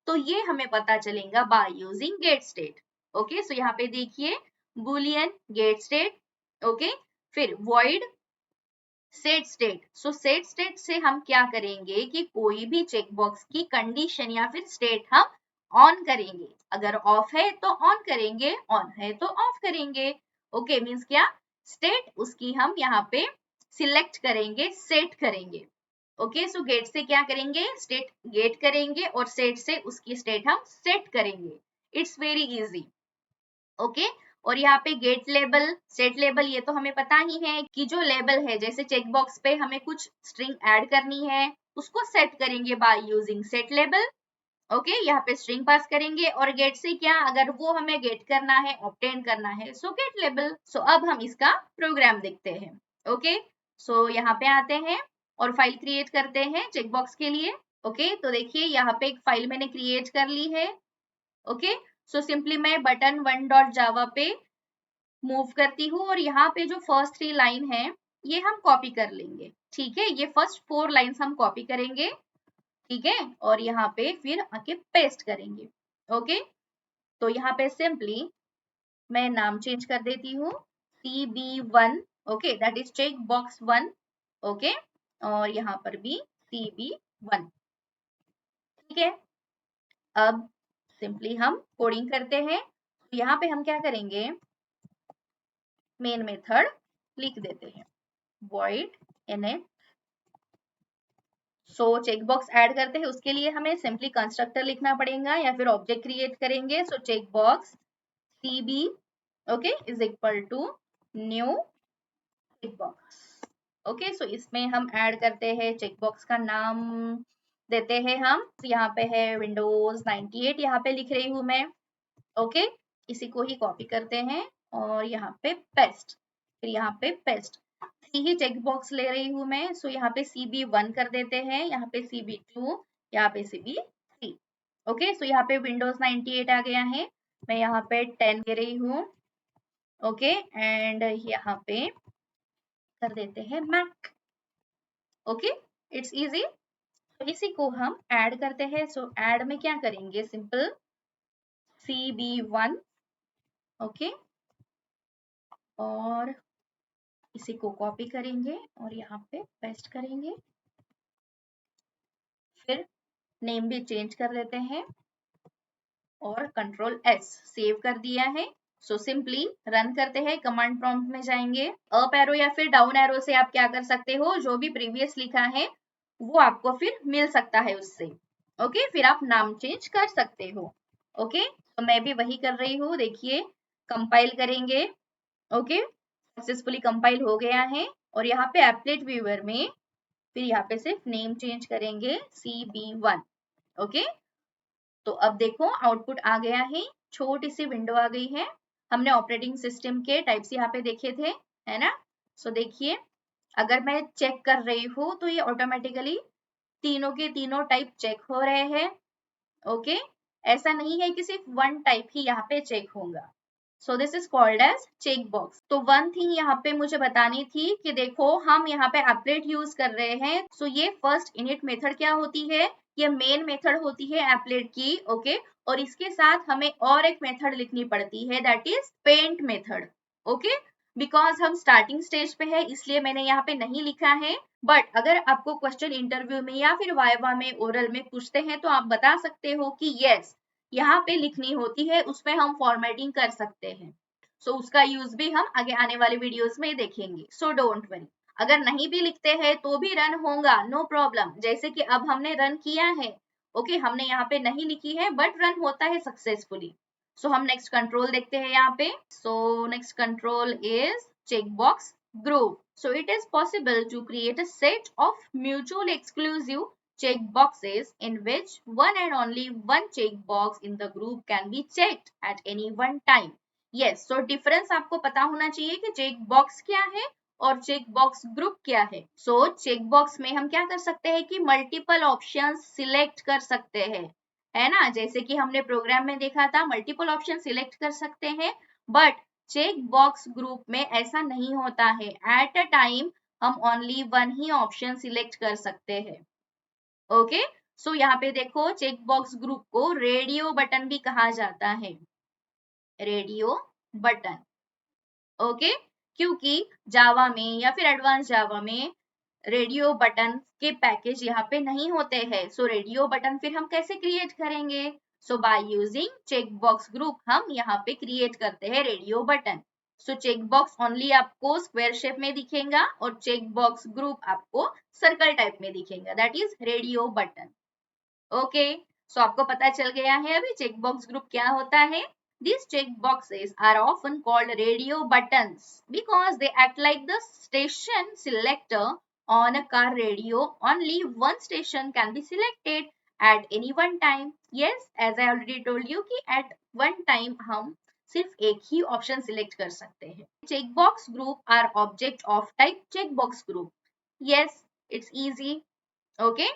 तो ये हमें पता चलेगा by using get state. Okay, so यहाँ पे देखिए बुलियन गेट स्टेट. ओके, फिर void set state. So set state से हम क्या करेंगे कि कोई भी चेक बॉक्स की कंडीशन या फिर स्टेट हम ऑन करेंगे, अगर ऑफ है तो ऑन करेंगे, ऑन है तो ऑफ करेंगे. ओके, मींस क्या, स्टेट उसकी हम यहाँ पे सिलेक्ट करेंगे, सेट करेंगे. ओके, सो गेट से क्या करेंगे, स्टेट गेट करेंगे और सेट से उसकी स्टेट हम सेट करेंगे. It's very easy. ओके, और यहाँ पे गेट लेबल सेट लेबल ये तो हमें पता ही है कि जो लेबल है, जैसे चेक बॉक्स पे हमें कुछ स्ट्रिंग ऐड करनी है उसको सेट करेंगे bye using set label. Okay, यहाँ पे स्ट्रिंग पास करेंगे और गेट से क्या, अगर वो हमें गेट करना है, ऑब्टेन करना है, सो गेट लेबल. सो अब हम इसका प्रोग्राम देखते हैं. ओके, सो यहाँ पे आते हैं और फाइल क्रिएट करते हैं चेक बॉक्स के लिए. ओके, तो देखिए यहाँ पे एक फाइल मैंने क्रिएट कर ली है. ओके, सो सिंपली मैं बटन 1.java पे मूव करती हूँ और यहाँ पे जो फर्स्ट 3 लाइन है ये हम कॉपी कर लेंगे. ठीक है, ये फर्स्ट 4 लाइन्स हम कॉपी करेंगे. ठीक है, और यहाँ पे फिर आके पेस्ट करेंगे. ओके, तो यहाँ पे सिंपली मैं नाम चेंज कर देती हूँ CB1. Okay, that is check box 1. Okay, और यहाँ पर भी CB1. ठीक है, अब सिंपली हम कोडिंग करते हैं. तो यहाँ पे हम क्या करेंगे, मेन मेथड लिख देते हैं void init. So check box add करते हैं, उसके लिए हमें सिंपली कंस्ट्रक्टर लिखना पड़ेगा या फिर ऑब्जेक्ट क्रिएट करेंगे. So check box CB okay is equal to new check box. Okay, so इसमें हम ऐड करते हैं चेक बॉक्स का नाम देते हैं हम, यहाँ पे है विंडोज 98, यहाँ पे लिख रही हूँ मैं। ओके, इसी को ही कॉपी करते हैं और यहाँ पे पेस्ट, फिर यहाँ पे पेस्ट। 3 ही चेक बॉक्स ले रही हूँ मैं, सो यहाँ पे CB1 कर देते हैं, यहाँ पे CB2, यहाँ पे CB3। ओके, सो यहाँ पे विंडोज 98 आ गया है, मैं यहाँ पे 10 दे रही हूँ। ओके, एंड यहाँ पे कर देते हैं मैक। Okay, it's easy. इसी को हम ऐड करते हैं, सो ऐड में क्या करेंगे, सिंपल CB1। ओके, और इसी को कॉपी करेंगे और यहाँ पे पेस्ट करेंगे, फिर नेम भी चेंज कर देते हैं और कंट्रोल S सेव कर दिया है। सो सिंपली रन करते हैं, कमांड प्रॉम्प्ट में जाएंगे, अप एरो या फिर डाउन एरो से आप क्या कर सकते हो, जो भी प्रीवियस लिखा है वो आपको फिर मिल सकता है उससे। ओके, फिर आप नाम चेंज कर सकते हो। ओके, तो मैं भी वही कर रही हूँ, देखिए कंपाइल करेंगे। ओके, सक्सेसफुली कंपाइल हो गया है और यहाँ पे एप्लेट व्यूअर में फिर यहाँ पे सिर्फ नेम चेंज करेंगे CB1। ओके, तो अब देखो आउटपुट आ गया है, छोटी सी विंडो आ गई है। हमने ऑपरेटिंग सिस्टम के टाइप्स यहाँ पे देखे थे, है ना। सो देखिए, अगर मैं चेक कर रही हूँ तो ये ऑटोमेटिकली तीनों के तीनों टाइप चेक हो रहे हैं। ओके, ऐसा नहीं है कि सिर्फ वन टाइप ही यहाँ पे चेक होगा। So this is called as check box. तो वन थिंग यहाँ पे मुझे बतानी थी कि देखो हम यहाँ पे एप्लेट यूज कर रहे हैं, सो ये फर्स्ट इनिट मेथड क्या होती है, ये मेन मेथड होती है एप्लेट की। ओके, और इसके साथ हमें और एक मेथड लिखनी पड़ती है, that is paint method. Okay, because हम स्टार्टिंग स्टेज पे है इसलिए मैंने यहाँ पे नहीं लिखा है, बट अगर आपको क्वेश्चन इंटरव्यू में या फिर वाइवा में ओरल में पूछते हैं तो आप बता सकते हो कि यस यहाँ पे लिखनी होती है, उसमें हम फॉर्मेटिंग कर सकते हैं। सो उसका यूज भी हम आगे आने वाले वीडियोस में देखेंगे, सो डोंट वरी। अगर नहीं भी लिखते हैं तो भी रन होगा, नो प्रॉब्लम। जैसे कि अब हमने रन किया है, ओके, हमने यहाँ पे नहीं लिखी है बट रन होता है सक्सेसफुली। सो हम नेक्स्ट कंट्रोल देखते हैं यहाँ पे। So next control is checkbox group. So it is possible to create a set of mutually exclusive checkboxes in which one and only one checkbox in the group can be checked at any one time. Yes, so difference आपको पता होना चाहिए कि checkbox क्या है और checkbox group क्या है। So checkbox में हम क्या कर सकते हैं कि multiple options select कर सकते हैं, है ना, जैसे कि हमने प्रोग्राम में देखा था मल्टीपल ऑप्शन सिलेक्ट कर सकते हैं। बट चेक बॉक्स ग्रुप में ऐसा नहीं होता है, एट अ टाइम हम ओनली वन ही ऑप्शन सिलेक्ट कर सकते हैं। ओके, सो यहाँ पे देखो चेक बॉक्स ग्रुप को रेडियो बटन भी कहा जाता है, रेडियो बटन। ओके, क्योंकि जावा में या फिर एडवांस जावा में रेडियो बटन के पैकेज यहाँ पे नहीं होते हैं। सो रेडियो बटन फिर हम कैसे क्रिएट करेंगे, so by using check box group हम यहाँ पे क्रिएट करते हैं radio button. So check box only आपको स्क्वायर शेप में दिखेगा और चेक बॉक्स ग्रुप आपको सर्कल टाइप में दिखेगा, that is radio button. Okay, so आपको पता चल गया है अभी चेक बॉक्स ग्रुप क्या होता है। These check boxes are often called radio buttons because they act like the station selector on a car radio. Only one station can be selected at any one time. Yes, as I already told you कि at one time हम सिर्फ एक ही ऑप्शन सिलेक्ट कर सकते हैं। Check box group are object of type check box group. Yes, it's easy. Okay,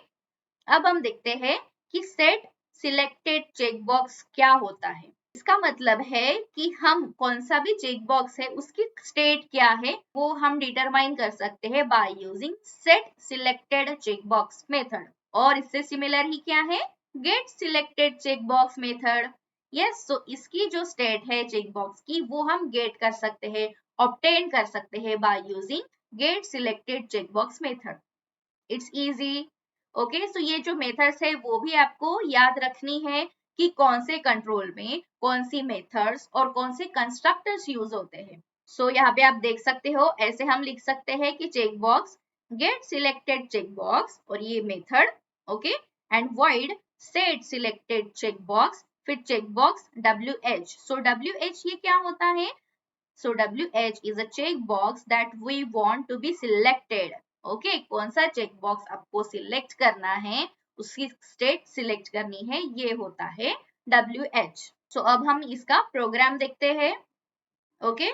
अब हम देखते हैं कि सेट सिलेक्टेड चेकबॉक्स क्या होता है। इसका मतलब है कि हम कौन सा भी चेकबॉक्स है उसकी स्टेट क्या है वो हम डिटरमाइन कर सकते हैं by using set selected checkbox method. और इससे सिमिलर ही क्या है, get selected checkbox method. Yes, so इसकी जो स्टेट है चेकबॉक्स की वो हम गेट कर सकते हैं, ऑब्टेन कर सकते हैं by using get selected checkbox method. It's easy. Okay, so ये जो मेथड्स है वो भी आपको याद रखनी है कि कौन से कंट्रोल में कौन सी मेथड्स और कौन से कंस्ट्रक्टर्स यूज होते हैं। सो यहाँ पे आप देख सकते हो, ऐसे हम लिख सकते हैं कि check box get selected check box और ये method, okay, and void set selected check box, फिर check box WH। So WH ये क्या होता है, So WH is a check box that we want to be selected. Okay कौन सा चेक बॉक्स आपको सिलेक्ट करना है, उसकी स्टेट सिलेक्ट करनी है, ये होता है WH. सो अब हम इसका प्रोग्राम देखते हैं. ओके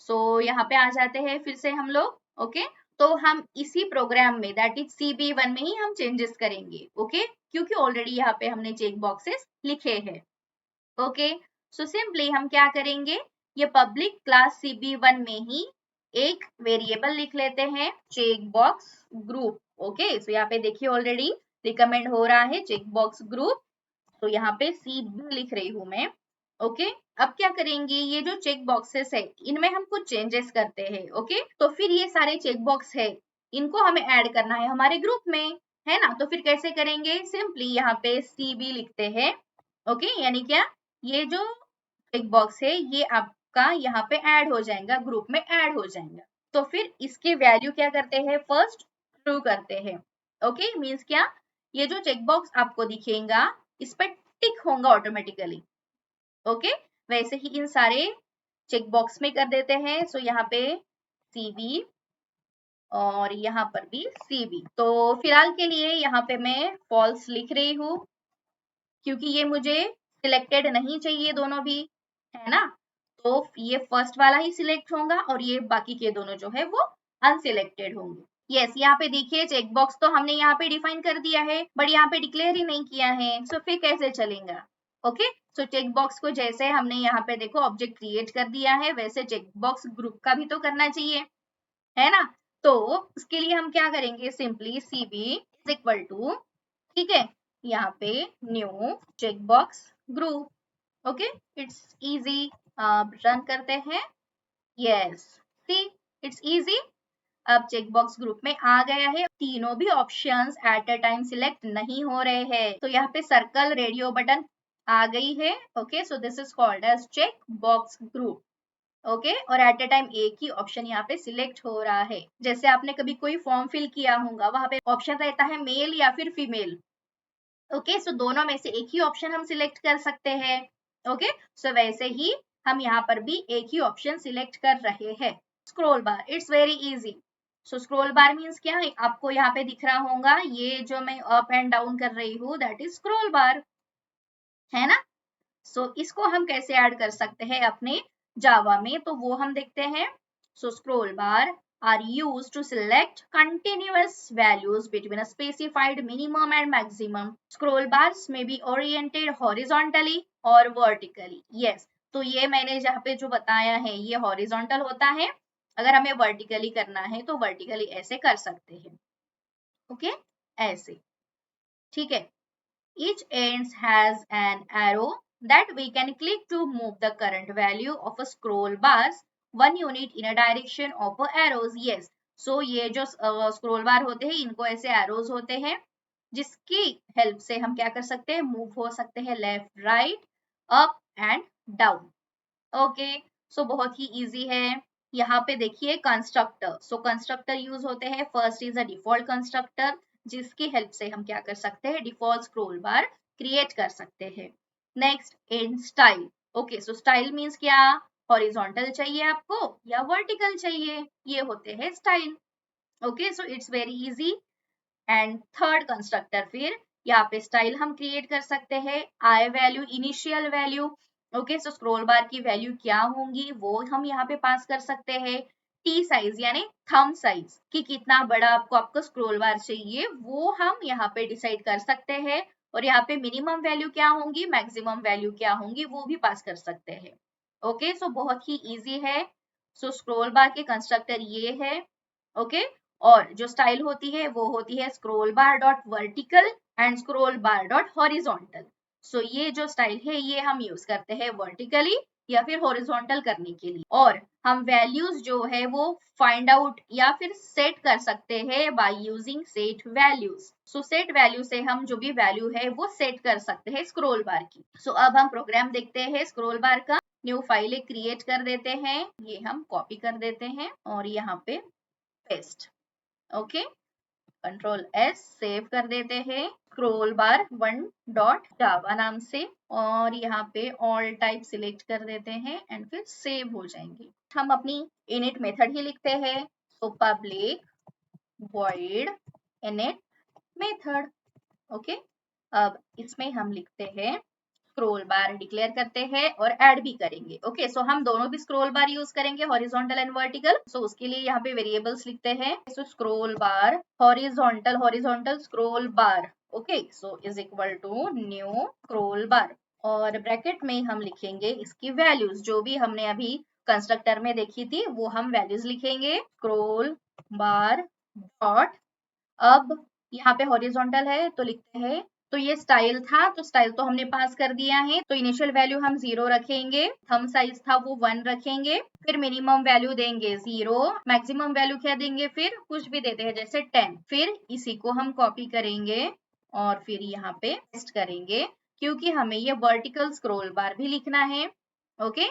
सो यहाँ पे आ जाते हैं फिर से हम लोग. ओके तो हम इसी प्रोग्राम में दैट इज CB1 में ही हम चेंजेस करेंगे. ओके क्योंकि ऑलरेडी यहाँ पे हमने चेक बॉक्सेस लिखे हैं. ओके सो सिंपली हम क्या करेंगे, ये पब्लिक क्लास CB1 में ही एक वेरिएबल लिख लेते हैं check box group. Okay so यहाँ पे देखिए ऑलरेडी रिकमेंड हो रहा है चेक बॉक्स ग्रुप. तो यहाँ पे CB लिख रही हूं मैं. ओके अब क्या करेंगे, ये जो चेक बॉक्सेस है इनमें हम कुछ चेंजेस करते हैं. ओके तो फिर ये सारे चेक बॉक्स है इनको हमें ऐड करना है हमारे ग्रुप में, है ना. तो फिर कैसे करेंगे, सिंपली यहाँ पे CB लिखते हैं. ओके यानी क्या, ये जो चेक बॉक्स है ये आपका यहाँ पे ऐड हो जाएगा, ग्रुप में ऐड हो जाएगा. तो फिर इसके वैल्यू क्या करते हैं, फर्स्ट ट्रू करते हैं. ओके मीन्स क्या, ये जो चेक बॉक्स आपको दिखेगा इस पर टिक होगा ऑटोमेटिकली. ओके वैसे ही इन सारे चेक बॉक्स में कर देते हैं. सो यहाँ पे CB और यहाँ पर भी CB. तो फिलहाल के लिए यहाँ पे मैं फॉल्स लिख रही हूँ क्योंकि ये मुझे सिलेक्टेड नहीं चाहिए दोनों भी, है ना. तो ये फर्स्ट वाला ही सिलेक्ट होगा और ये बाकी के दोनों जो है वो अनसिलेक्टेड होंगे. यस यहाँ पे देखिए चेक बॉक्स तो हमने यहाँ पे डिफाइन कर दिया है बट यहाँ पे डिक्लेयर ही नहीं किया है. सो फिर कैसे चलेगा. ओके सो चेक बॉक्स को जैसे हमने यहाँ पे देखो ऑब्जेक्ट क्रिएट कर दिया है वैसे चेक बॉक्स ग्रुप का भी तो करना चाहिए, है ना. तो उसके लिए हम क्या करेंगे, simply CB is equal to, ठीक है, यहाँ पे new check box group. Okay it's easy. Run करते हैं. Yes see it's easy. अब चेक बॉक्स ग्रुप में आ गया है. तीनों भी options at a time select नहीं हो रहे हैं. तो यहाँ पे सर्कल रेडियो बटन आ गई है. Okay so this is called as check box group. Okay और एट अ टाइम एक ही ऑप्शन यहाँ पे सिलेक्ट हो रहा है. जैसे आपने कभी कोई फॉर्म फिल किया होगा वहां पे ऑप्शन रहता है मेल या फिर फीमेल. ओके सो दोनों में से एक ही ऑप्शन हम सिलेक्ट कर सकते हैं. ओके सो वैसे ही हम यहाँ पर भी एक ही ऑप्शन सिलेक्ट कर रहे हैं. Scroll bar it's very easy. So scroll bar means क्या है, आपको यहाँ पे दिख रहा होगा ये जो मैं अप एंड डाउन कर रही हूँ दैट इज स्क्रॉल बार, है ना. सो इसको हम कैसे ऐड कर सकते हैं अपने जावा में, तो वो हम देखते हैं. So scroll bar are used to select continuous values between a specified minimum and maximum. Scroll bars may be oriented horizontally or vertically. Yes, तो ये मैंने जहाँ पे जो बताया है ये horizontal होता है. अगर हमें vertically करना है तो vertically ऐसे कर सकते हैं. ओके ऐसे, ठीक है. Each ends has an arrow that we can click to move the current value of a scroll bars 1 unit in a direction of a arrows. Yes, so ये जो scroll bar होते हैं इनको ऐसे arrows होते हैं जिसकी हेल्प से हम क्या कर सकते हैं, मूव हो सकते हैं left right up and down. Okay so बहुत ही इजी है. यहाँ पे देखिए कंस्ट्रक्टर. सो कंस्ट्रक्टर यूज होते हैं. First is a default constructor जिसकी हेल्प से हम क्या कर सकते हैं, डिफॉल्ट स्क्रॉल बार क्रिएट कर सकते हैं. Next in style. Okay so style means क्या, हॉरिजॉन्टल चाहिए आपको या वर्टिकल चाहिए, ये होते हैं style. Okay so it's very easy. And third constructor, फिर यहाँ पे स्टाइल हम क्रिएट कर सकते हैं. I value, initial value. Okay so scroll bar की वैल्यू क्या होंगी वो हम यहाँ पे पास कर सकते हैं. टी साइज यानी थंब साइज कि कितना बड़ा आपको स्क्रॉल बार चाहिए वो हम यहाँ पे डिसाइड कर सकते हैं. और यहाँ पे मिनिमम वैल्यू क्या होंगी, मैक्सिमम वैल्यू क्या होंगी वो भी पास कर सकते हैं. ओके सो बहुत ही इजी है. सो स्क्रॉल बार के कंस्ट्रक्टर ये है. ओके और जो स्टाइल होती है वो होती है scroll bar dot vertical and scroll bar dot horizontal. So ये जो स्टाइल है ये हम यूज करते हैं वर्टिकली या फिर हॉरिजॉन्टल करने के लिए. और हम वैल्यूज जो है वो फाइंड आउट या फिर सेट कर सकते हैं by using set values. So set value से हम जो भी वैल्यू है वो सेट कर सकते हैं स्क्रॉल बार की. सो अब हम प्रोग्राम देखते हैं स्क्रॉल बार का. न्यू फाइल क्रिएट कर देते हैं, ये हम कॉपी कर देते हैं और यहाँ पे पेस्ट. ओके Ctrl+S सेव कर देते हैं स्क्रोल बार 1.java नाम से, और यहाँ पे ऑल टाइप सिलेक्ट कर देते हैं एंड फिर सेव हो जाएंगे। हम अपनी init मेथड ही लिखते हैं, तो public void init method. Okay, अब इसमें हम लिखते हैं स्क्रोल बार डिक्लेयर करते हैं और ऐड भी करेंगे। ओके, सो हम दोनों भी स्क्रोल बार यूज करेंगे, हॉरिजॉन्टल एंड वर्टिकल। सो उसके लिए यहाँ पे वेरिएबल्स लिखते हैं। So scroll bar horizontal scroll bar, okay, so is equal to new scroll bar, और ब्रैकेट में हम लिखेंगे इसकी वैल्यूज, जो भी हमने अभी कंस्ट्रक्टर में देखी थी वो हम वैल्यूज लिखेंगे। स्क्रोल बार डॉट, अब यहाँ पे हॉरिजॉन्टल है तो लिखते हैं, तो ये स्टाइल था तो स्टाइल तो हमने पास कर दिया है, तो इनिशियल वैल्यू हम 0 रखेंगे, थंब साइज था वो 1 रखेंगे, फिर मिनिमम वैल्यू देंगे 0, मैक्सिमम वैल्यू क्या देंगे, फिर कुछ भी देते हैं जैसे 10। फिर इसी को हम कॉपी करेंगे और फिर यहाँ पे पेस्ट करेंगे, क्योंकि हमें ये वर्टिकल स्क्रोल बार भी लिखना है। ओके,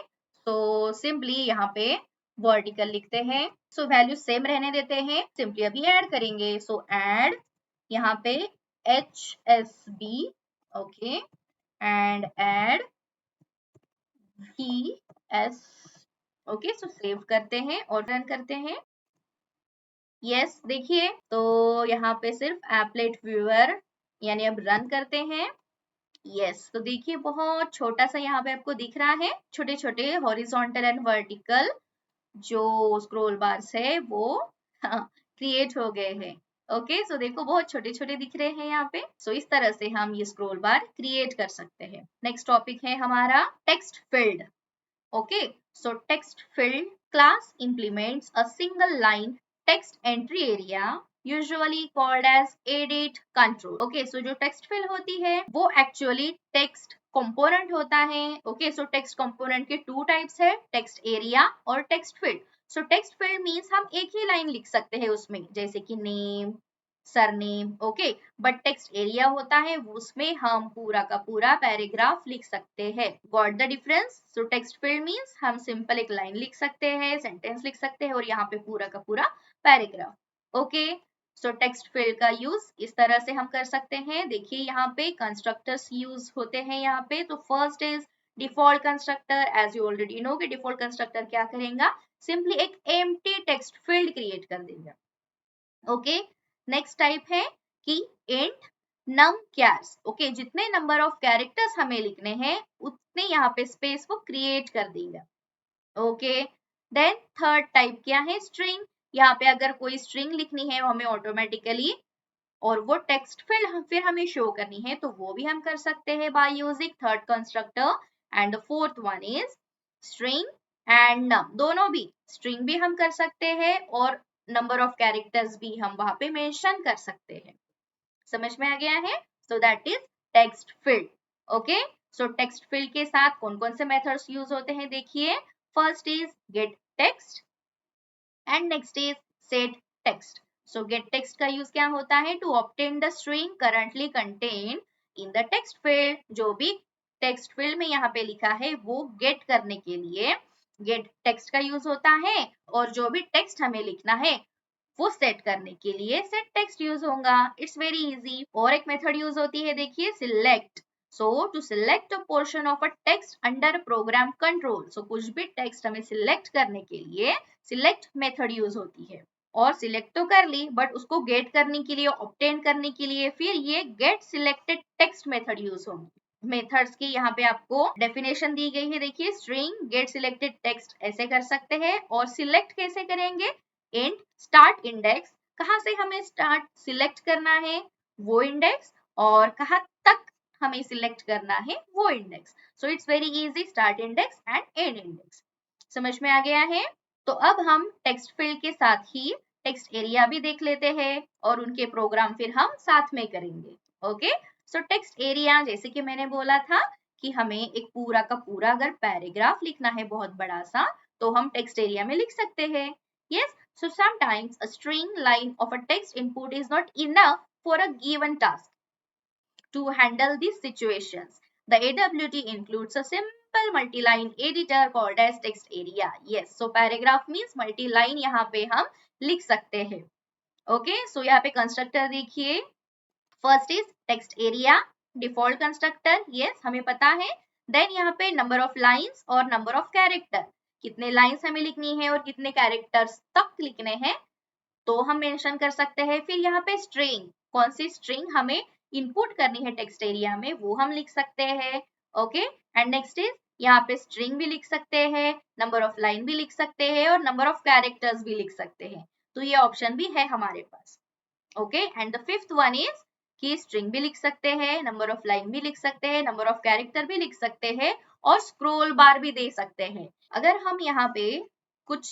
तो सिंपली यहाँ पे वर्टिकल लिखते हैं। सो वैल्यू सेम रहने देते हैं, सिंपली अभी ऐड करेंगे। सो ऐड यहाँ पे HSB, okay, and add VS, okay, so save करते हैं और रन करते हैं। यस, देखिए तो यहाँ पे सिर्फ एप्लेट व्यूअर, यानी अब रन करते हैं। यस, तो देखिए बहुत छोटा सा यहाँ पे आपको दिख रहा है, छोटे छोटे हॉरिजॉन्टल एंड वर्टिकल जो स्क्रोल बार्स है वो क्रिएट हो गए हैं। ओके, सो देखो बहुत छोटे छोटे दिख रहे हैं यहाँ पे। सो इस तरह से हम ये स्क्रोल बार क्रिएट कर सकते हैं। नेक्स्ट टॉपिक है हमारा text field. Okay, so text field class implements a single line text entry area usually called as edit control। Okay, so जो टेक्स्ट फील्ड होती है वो एक्चुअली टेक्स्ट कंपोनेंट होता है। ओके, सो टेक्स्ट कंपोनेंट के 2 टाइप्स है, टेक्स्ट एरिया और टेक्स्ट फील्ड। सो टेक्स्ट फील्ड मीन्स हम एक ही लाइन लिख सकते हैं उसमें, जैसे कि name, surname, okay, but text area होता है उसमें हम पूरा का पूरा पैराग्राफ लिख सकते हैं। Got the difference? So text field means हम सिंपल एक लाइन लिख सकते हैं, सेंटेंस लिख सकते हैं, और यहाँ पे पूरा का पूरा paragraph. Okay, so text field का यूज इस तरह से हम कर सकते हैं। देखिए यहाँ पे कंस्ट्रक्टर्स यूज होते हैं यहाँ पे। तो first is default constructor. As you already know कि डिफॉल्ट कंस्ट्रक्टर क्या करेगा, सिंपली एक एम्प्टी टेक्स्ट फील्ड क्रिएट कर देगा। ओके, नेक्स्ट टाइप है कि इंट नम क्यार्स। ओके, जितने नंबर ऑफ कैरेक्टर्स हमें लिखने हैं उतने यहाँ पे स्पेस वो क्रिएट कर देगा। ओके, देन थर्ड टाइप क्या है, स्ट्रिंग। यहाँ पे अगर कोई स्ट्रिंग लिखनी है हमें ऑटोमेटिकली, और वो टेक्स्ट फील्ड फिर हमें शो करनी है, तो वो भी हम कर सकते हैं by using third constructor. And the fourth one is string and num, दोनों भी स्ट्रिंग भी हम कर सकते हैं और नंबर ऑफ कैरेक्टर्स भी हम वहां पे मेंशन कर सकते हैं। समझ में आ गया है? So that is text field. Okay, so text field के साथ कौन कौन से मेथड्स यूज होते हैं देखिए। First is get text and next is set text. So get text का यूज क्या होता है, to obtain the string currently contain in the text field. जो भी टेक्स्ट फील्ड में यहाँ पे लिखा है वो गेट करने के लिए गेट टेक्स्ट का यूज होता है, और जो भी टेक्स्ट हमें लिखना है वो सेट करने के लिए सेट टेक्स्ट यूज होगा। It's very easy. और एक मेथड यूज होती है देखिए, select. So to select a portion of a text under program control. So कुछ भी टेक्स्ट हमें सिलेक्ट करने के लिए सिलेक्ट मेथड यूज होती है, और सिलेक्ट तो कर ली बट उसको गेट करने के लिए, ऑब्टेन करने के लिए फिर ये get selected text method use होगी। मेथड्स की यहाँ पे आपको डेफिनेशन दी गई है देखिए, स्ट्रिंग गेट सिलेक्टेड टेक्स्ट ऐसे कर सकते हैं, और सिलेक्ट कैसे करेंगे, इंट स्टार्ट इंडेक्स, कहाँ से हमें स्टार्ट सिलेक्ट करना है वो इंडेक्स, और कहाँ तक हमें सिलेक्ट करना है वो index. So it's very easy, start index and and index. समझ में आ गया है? तो अब हम टेक्स्ट फील्ड के साथ ही टेक्स्ट एरिया भी देख लेते हैं, और उनके प्रोग्राम फिर हम साथ में करेंगे। ओके, सो टेक्स्ट एरिया, जैसे कि मैंने बोला था कि हमें एक पूरा का पूरा अगर पैराग्राफ लिखना है बहुत बड़ा सा, तो हम टेक्स्ट एरिया में लिख सकते हैं। Yes, so sometimes a string line of a text input is not enough for a given task. To handle these situations, the AWT includes a simple multi-line editor called as text area. Yes, so paragraph means multi-line यहाँ पे हम लिख सकते हैं। ओके, सो यहाँ पे कंस्ट्रक्टर देखिए, first is text area, default constructor, yes हमें पता है। देन यहाँ पे नंबर ऑफ लाइंस और नंबर ऑफ कैरेक्टर, कितने लाइंस हमें लिखनी है और कितने कैरेक्टर्स तक लिखने हैं तो हम मेंशन कर सकते हैं। फिर यहाँ पे स्ट्रिंग, कौन सी स्ट्रिंग हमें इनपुट करनी है टेक्स्ट एरिया में वो हम लिख सकते हैं। ओके, एंड नेक्स्ट इज यहाँ पे स्ट्रिंग भी लिख सकते हैं, नंबर ऑफ लाइन भी लिख सकते हैं और नंबर ऑफ कैरेक्टर्स भी लिख सकते हैं, तो ये ऑप्शन भी है हमारे पास। Okay, and the fifth one is कि स्ट्रिंग भी लिख सकते हैं, नंबर ऑफ लाइन भी लिख सकते हैं, नंबर ऑफ कैरेक्टर भी लिख सकते हैं और स्क्रोल बार भी दे सकते हैं। अगर हम यहाँ पे कुछ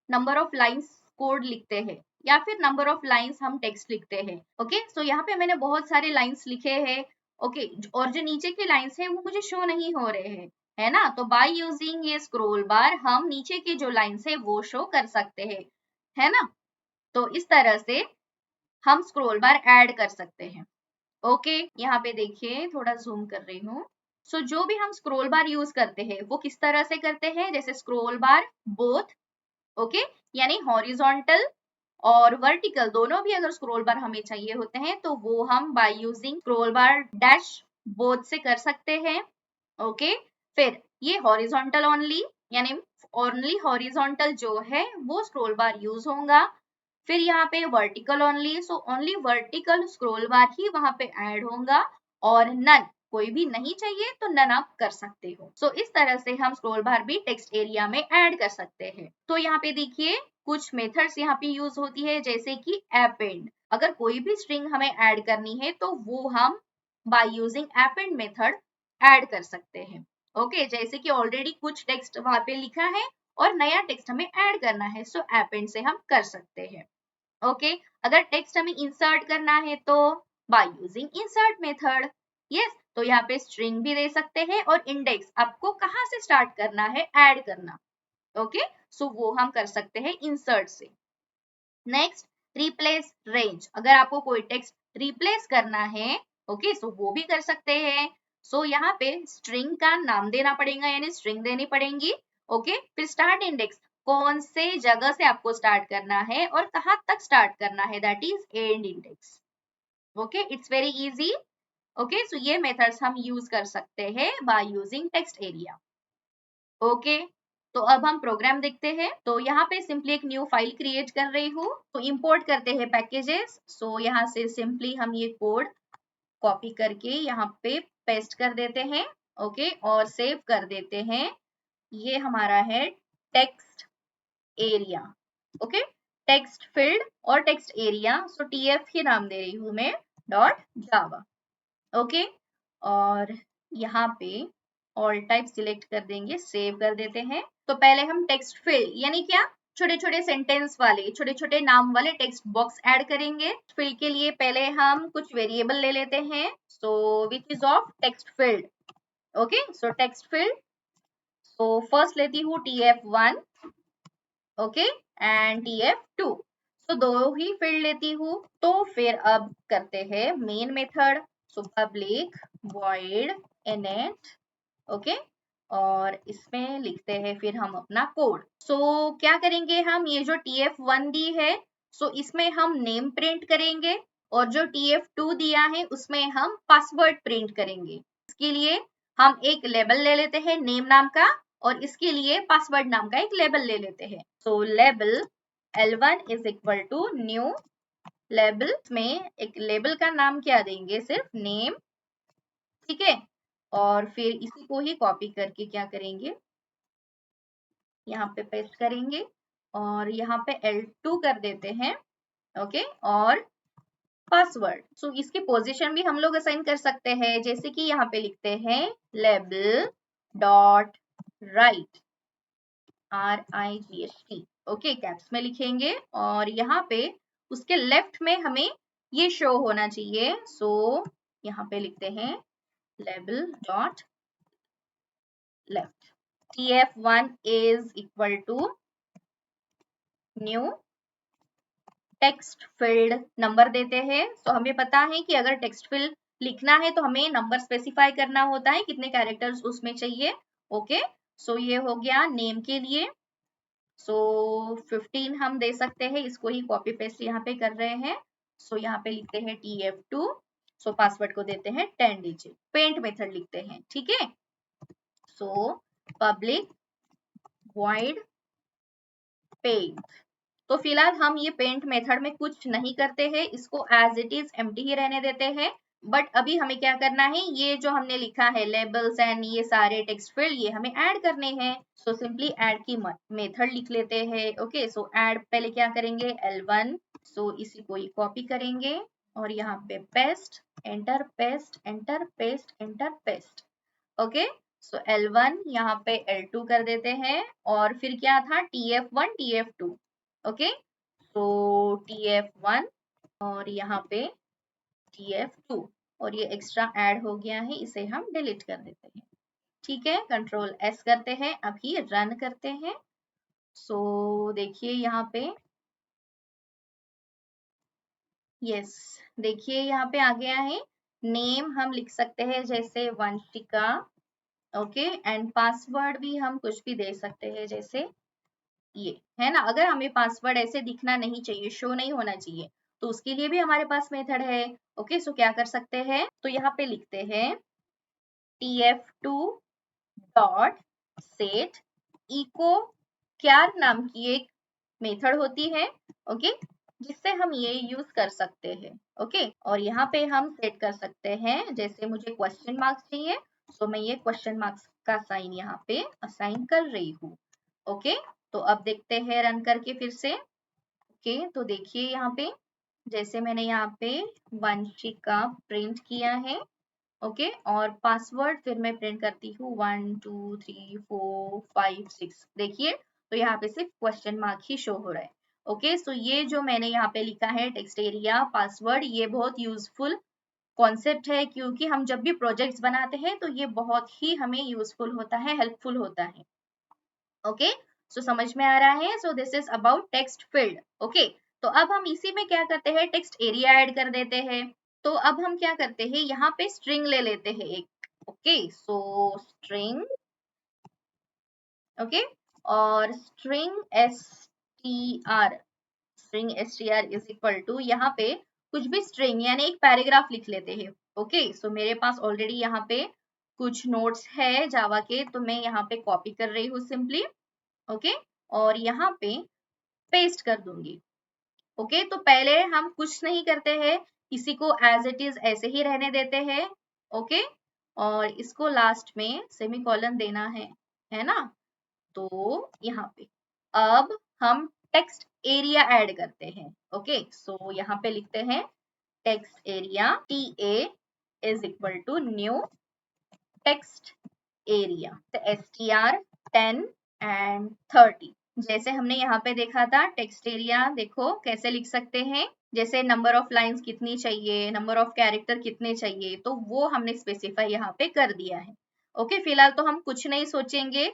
नंबर ऑफ लाइंस कोड लिखते हैं या फिर नंबर ऑफ लाइंस हम टेक्स्ट लिखते हैं, ओके, सो यहाँ पे मैंने बहुत सारे लाइंस लिखे हैं, ओके, और जो नीचे के लाइंस है वो मुझे शो नहीं हो रहे हैं, है ना, तो बाय यूजिंग ये स्क्रोल बार हम नीचे के जो लाइंस है वो शो कर सकते हैं, है ना, तो इस तरह से हम स्क्रोल बार ऐड कर सकते हैं। ओके, यहाँ पे देखिए थोड़ा जूम कर रही हूँ। सो जो भी हम स्क्रोल बार यूज करते हैं वो किस तरह से करते हैं, जैसे स्क्रोल बार बोथ, ओके, यानी हॉरिजॉन्टल और वर्टिकल दोनों भी अगर स्क्रोल बार हमें चाहिए होते हैं तो वो हम by using scroll bar dash both से कर सकते हैं। ओके, फिर ये हॉरिजॉन्टल ओनली, यानी ओनली हॉरिजॉन्टल जो है वो स्क्रोल बार यूज होगा। फिर यहाँ पे vertical only, so only vertical scroll bar ही वहां पे ऐड होगा और नन कोई भी नहीं चाहिए तो नन आप कर सकते हो। सो इस तरह से हम स्क्रोल बार भी टेक्स्ट एरिया में ऐड कर सकते हैं। तो यहाँ पे देखिए कुछ मेथड्स यहाँ पे यूज होती है, जैसे कि अपेंड, अगर कोई भी स्ट्रिंग हमें ऐड करनी है तो वो हम by using append method add कर सकते हैं। ओके, जैसे कि ऑलरेडी कुछ टेक्स्ट वहां पे लिखा है और नया टेक्स्ट हमें ऐड करना है, सो अपेंड से हम कर सकते हैं। ओके, अगर टेक्स्ट हमें इंसर्ट करना है तो by using insert method, yes, तो यहाँ पे स्ट्रिंग भी दे सकते हैं और इंडेक्स आपको कहाँ से स्टार्ट करना है ऐड करना, ओके, सो वो हम कर सकते हैं इंसर्ट से। नेक्स्ट, रिप्लेस रेंज, अगर आपको कोई टेक्स्ट रिप्लेस करना है, ओके, सो वो भी कर सकते हैं। सो यहाँ पे स्ट्रिंग का नाम देना पड़ेगा, यानी स्ट्रिंग देनी पड़ेगी। ओके, फिर स्टार्ट इंडेक्स, कौन से जगह से आपको स्टार्ट करना है और कहाँ तक स्टार्ट करना है, that is end index. Okay, it's very easy. Okay, so ये मेथड्स हम यूज कर सकते हैं by using text area. Okay, तो अब हम प्रोग्राम देखते हैं। तो यहाँ पे सिंपली एक न्यू फाइल क्रिएट कर रही हूँ, तो इंपोर्ट करते हैं पैकेजेस। सो यहाँ से सिंपली हम ये कोड कॉपी करके यहाँ पे पेस्ट कर देते हैं, ओके, और सेव कर देते हैं। ये हमारा है text area, okay, text field और टेक्स्ट एरिया, सो टीएफ ही नाम दे रही हूँ मैं, डॉट जावा। ओके, और यहाँ पे ऑल टाइप सिलेक्ट कर देंगे, सेव कर देते हैं। तो पहले हम टेक्स्ट फील्ड यानी क्या, छोटे छोटे सेंटेंस वाले छोटे छोटे नाम वाले टेक्स्ट बॉक्स ऐड करेंगे। फील्ड के लिए पहले हम कुछ वेरिएबल ले लेते हैं, so which is of text field. Okay, so text field, so first लेती हूँ tf1, ओके, एंड tf2, सो दो ही फील्ड लेती हूँ। तो फिर अब करते हैं मेन मेथड, सो पब्लिक वॉइड इनिट, ओके, और इसमें लिखते हैं फिर हम अपना कोड। सो क्या करेंगे हम, ये जो tf1 दी है, सो इसमें हम नेम प्रिंट करेंगे और जो tf2 दिया है उसमें हम पासवर्ड प्रिंट करेंगे। इसके लिए हम एक लेबल ले लेते हैं नेम नाम का और इसके लिए पासवर्ड नाम का एक लेबल ले लेते हैं। So label l1 is equal to new label, में एक लेबल का नाम क्या देंगे, सिर्फ नेम, ठीक है, और फिर इसी को ही कॉपी करके क्या करेंगे, यहाँ पे पेस्ट करेंगे और यहाँ पे L2 कर देते हैं, ओके, और पासवर्ड। सो इसकी पोजीशन भी हम लोग असाइन कर सकते हैं, जैसे कि यहाँ पे लिखते हैं label dot right, RIGHT, okay, caps में लिखेंगे और यहाँ पे उसके लेफ्ट में हमें ये शो होना चाहिए। सो यहाँ पे लिखते हैं label dot left, tf1 is equal to new text field, number देते हैं। तो हमें पता है कि अगर टेक्स्ट फील्ड लिखना है तो हमें नंबर स्पेसिफाई करना होता है, कितने कैरेक्टर्स उसमें चाहिए। ओके, सो ये हो गया नेम के लिए। सो 15 हम दे सकते हैं, इसको ही कॉपी पेस्ट यहाँ पे कर रहे हैं। सो यहाँ पे लिखते हैं TF2। सो पासवर्ड को देते हैं 10 डिजिट। पेंट मेथड लिखते हैं, ठीक है। So public void paint. तो फिलहाल हम ये पेंट मेथड में कुछ नहीं करते हैं, इसको एज इट इज एम्प्टी ही रहने देते हैं। बट अभी हमें क्या करना है, ये जो हमने लिखा है लेबल्स एंड ये सारे टेक्स्ट फील्ड, ये हमें ऐड करने हैं। सो सिंपली ऐड की मेथड लिख लेते हैं। ओके, सो ऐड पहले क्या करेंगे, L1। सो इसी को ही कॉपी करेंगे और यहाँ पे paste, enter, paste, enter, paste, enter, paste. Okay, so L1 यहाँ पे L2 कर देते हैं और फिर क्या था, TF1 TF2। ओके, सो TF1 और यहाँ पे TF2 और ये एक्स्ट्रा ऐड हो गया है, इसे हम डिलीट कर देते हैं। ठीक है, कंट्रोल S करते हैं, अभी रन करते हैं। सो देखिए यहाँ पे, यस, देखिए यहाँ पे आ गया है। नेम हम लिख सकते हैं जैसे वंशिका। ओके, एंड पासवर्ड भी हम कुछ भी दे सकते हैं जैसे ये, है ना। अगर हमें पासवर्ड ऐसे दिखना नहीं चाहिए, शो नहीं होना चाहिए, तो उसके लिए भी हमारे पास मेथड है। ओके, सो क्या कर सकते हैं, तो यहाँ पे लिखते हैं TF2 dot set eco Kyar नाम की एक मेथड होती है। ओके, जिससे हम ये यूज कर सकते हैं। ओके, और यहाँ पे हम सेट कर सकते हैं, जैसे मुझे क्वेश्चन मार्क्स चाहिए, सो मैं ये क्वेश्चन मार्क्स का साइन यहाँ पे असाइन कर रही हूँ। ओके, तो अब देखते हैं रन करके फिर से। ओके, तो देखिए यहाँ पे, जैसे मैंने यहाँ पे वंशिका प्रिंट किया है। ओके, और पासवर्ड फिर मैं प्रिंट करती हूँ 1 2 3 4 5 6। देखिए, तो यहाँ पे सिर्फ क्वेश्चन मार्क ही शो हो रहा है। ओके, सो ये जो मैंने यहाँ पे लिखा है टेक्स्ट एरिया पासवर्ड, ये बहुत यूजफुल कॉन्सेप्ट है, क्योंकि हम जब भी प्रोजेक्ट्स बनाते हैं तो ये बहुत ही हमें यूजफुल होता है, हेल्पफुल होता है। ओके, सो समझ में आ रहा है। सो this is about text field. Okay, तो अब हम इसी में क्या करते हैं, टेक्स्ट एरिया ऐड कर देते हैं। तो अब हम क्या करते हैं, यहाँ पे स्ट्रिंग ले लेते हैं एक। ओके, सो स्ट्रिंग, ओके, और string str, string str is equal to, यहाँ पे कुछ भी स्ट्रिंग यानी एक पैराग्राफ लिख लेते हैं। ओके, सो मेरे पास ऑलरेडी यहाँ पे कुछ नोट्स है जावा के, तो मैं यहाँ पे कॉपी कर रही हूँ सिंपली। ओके, और यहाँ पे पेस्ट कर दूंगी। ओके, तो पहले हम कुछ नहीं करते हैं, इसी को एज इट इज ऐसे ही रहने देते हैं। ओके, और इसको लास्ट में सेमीकोलन देना है ना। तो यहाँ पे अब हम टेक्स्ट एरिया ऐड करते हैं। ओके, सो यहाँ पे लिखते हैं text area TA is equal to new text area, STR 10 and 30। जैसे हमने यहाँ पे देखा था टेक्स्ट एरिया, देखो कैसे लिख सकते हैं, जैसे नंबर ऑफ लाइंस कितनी चाहिए, नंबर ऑफ कैरेक्टर कितने चाहिए, तो वो हमने स्पेसिफाई यहाँ पे कर दिया है। ओके, फिलहाल तो हम कुछ नहीं सोचेंगे,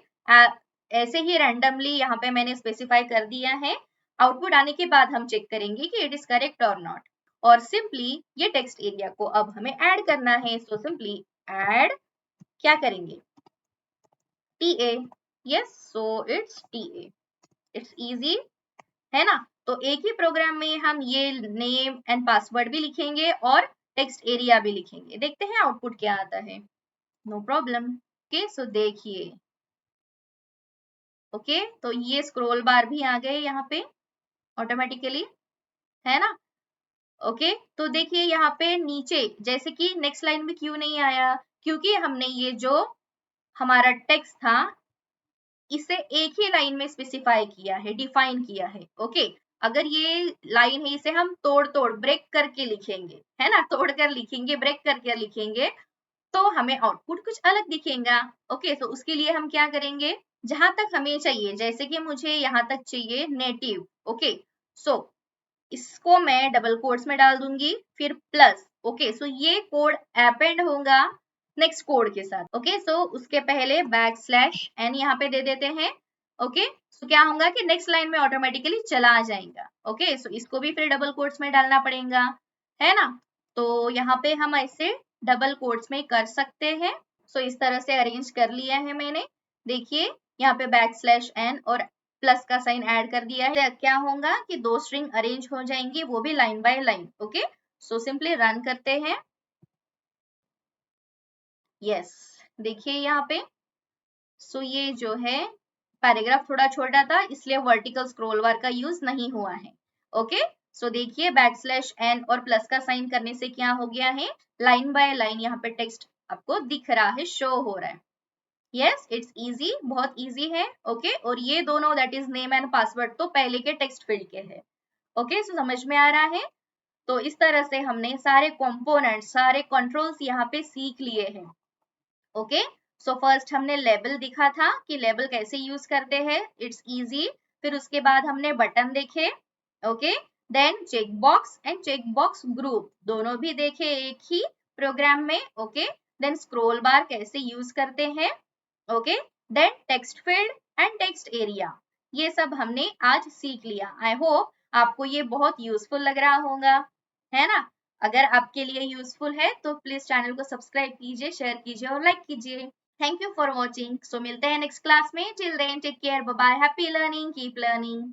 ऐसे ही रैंडमली यहाँ पे मैंने स्पेसिफाई कर दिया है। आउटपुट आने के बाद हम चेक करेंगे कि इट इज करेक्ट और नॉट। और सिंपली ये टेक्स्ट एरिया को अब हमें ऐड करना है। सो सिंपली ऐड, क्या करेंगे, TA। Yes, so it's TA, it's easy, है ना। तो एक ही प्रोग्राम में हम ये नेम एंड पासवर्ड भी लिखेंगे और टेक्स्ट एरिया भी लिखेंगे। देखते हैं आउटपुट क्या आता है। No problem. ओके, सो देखिए, ओके, तो ये स्क्रॉल बार भी आ गए यहाँ पे ऑटोमेटिकली, है ना। ओके, तो देखिए यहाँ पे नीचे, जैसे कि नेक्स्ट लाइन में क्यों नहीं आया, क्योंकि हमने ये जो हमारा टेक्स्ट था इसे एक ही लाइन में स्पेसिफाई किया है, डिफाइन किया है। ओके, अगर ये लाइन है, इसे हम तोड़ तोड़ ब्रेक करके लिखेंगे, है ना, तोड़ कर लिखेंगे, ब्रेक करके लिखेंगे, तो हमें आउटपुट कुछ अलग दिखेगा। ओके, तो उसके लिए हम क्या करेंगे, जहां तक हमें चाहिए, जैसे कि मुझे यहाँ तक चाहिए नेटिव। ओके, सो इसको मैं डबल कोट्स में डाल दूंगी, फिर प्लस। ओके, सो ये कोड अपेंड होगा नेक्स्ट कोड के साथ। ओके, सो उसके पहले \n यहाँ पे दे देते हैं। ओके, सो क्या होगा कि नेक्स्ट लाइन में ऑटोमेटिकली चला आ जाएगा। ओके, सो इसको भी फिर डबल कोट्स में डालना पड़ेगा, है ना। तो यहाँ पे हम ऐसे डबल कोट्स में कर सकते हैं। सो इस तरह से अरेंज कर लिया है मैंने। देखिए यहाँ पे \n और प्लस का साइन ऐड कर दिया है, क्या होगा कि 2 स्ट्रिंग अरेंज हो जाएंगी, वो भी line by line. Okay, so simply run करते हैं। यस, देखिए यहाँ पे सो ये जो है पैराग्राफ थोड़ा छोटा था, इसलिए वर्टिकल स्क्रॉल बार का यूज नहीं हुआ है। ओके, सो देखिए बैकस्लैश एन और प्लस का साइन करने से क्या हो गया है, लाइन बाय लाइन यहाँ पे टेक्स्ट आपको दिख रहा है, शो हो रहा है। यस, इट्स इजी, बहुत इजी है। ओके, और ये दोनों that is name and password तो पहले के टेक्स्ट फील्ड के है। ओके, सो समझ में आ रहा है। तो इस तरह से हमने सारे कंपोनेंट, सारे कंट्रोल्स यहाँ पे सीख लिए हैं। ओके, सो फर्स्ट हमने लेबल दिखा था कि लेबल कैसे यूज करते हैं, इट्स इजी। फिर उसके बाद हमने बटन देखे। Okay, then check box and check box group दोनों भी देखे एक ही प्रोग्राम में। ओके, देन स्क्रॉल बार कैसे यूज करते हैं। Okay, then text field and text area, ये सब हमने आज सीख लिया। आई होप आपको ये बहुत यूजफुल लग रहा होगा, है ना। अगर आपके लिए यूजफुल है तो प्लीज चैनल को सब्सक्राइब कीजिए, शेयर कीजिए और लाइक कीजिए। Thank you for watching. So मिलते हैं नेक्स्ट क्लास में। Till then take care, bye bye, happy learning, keep learning.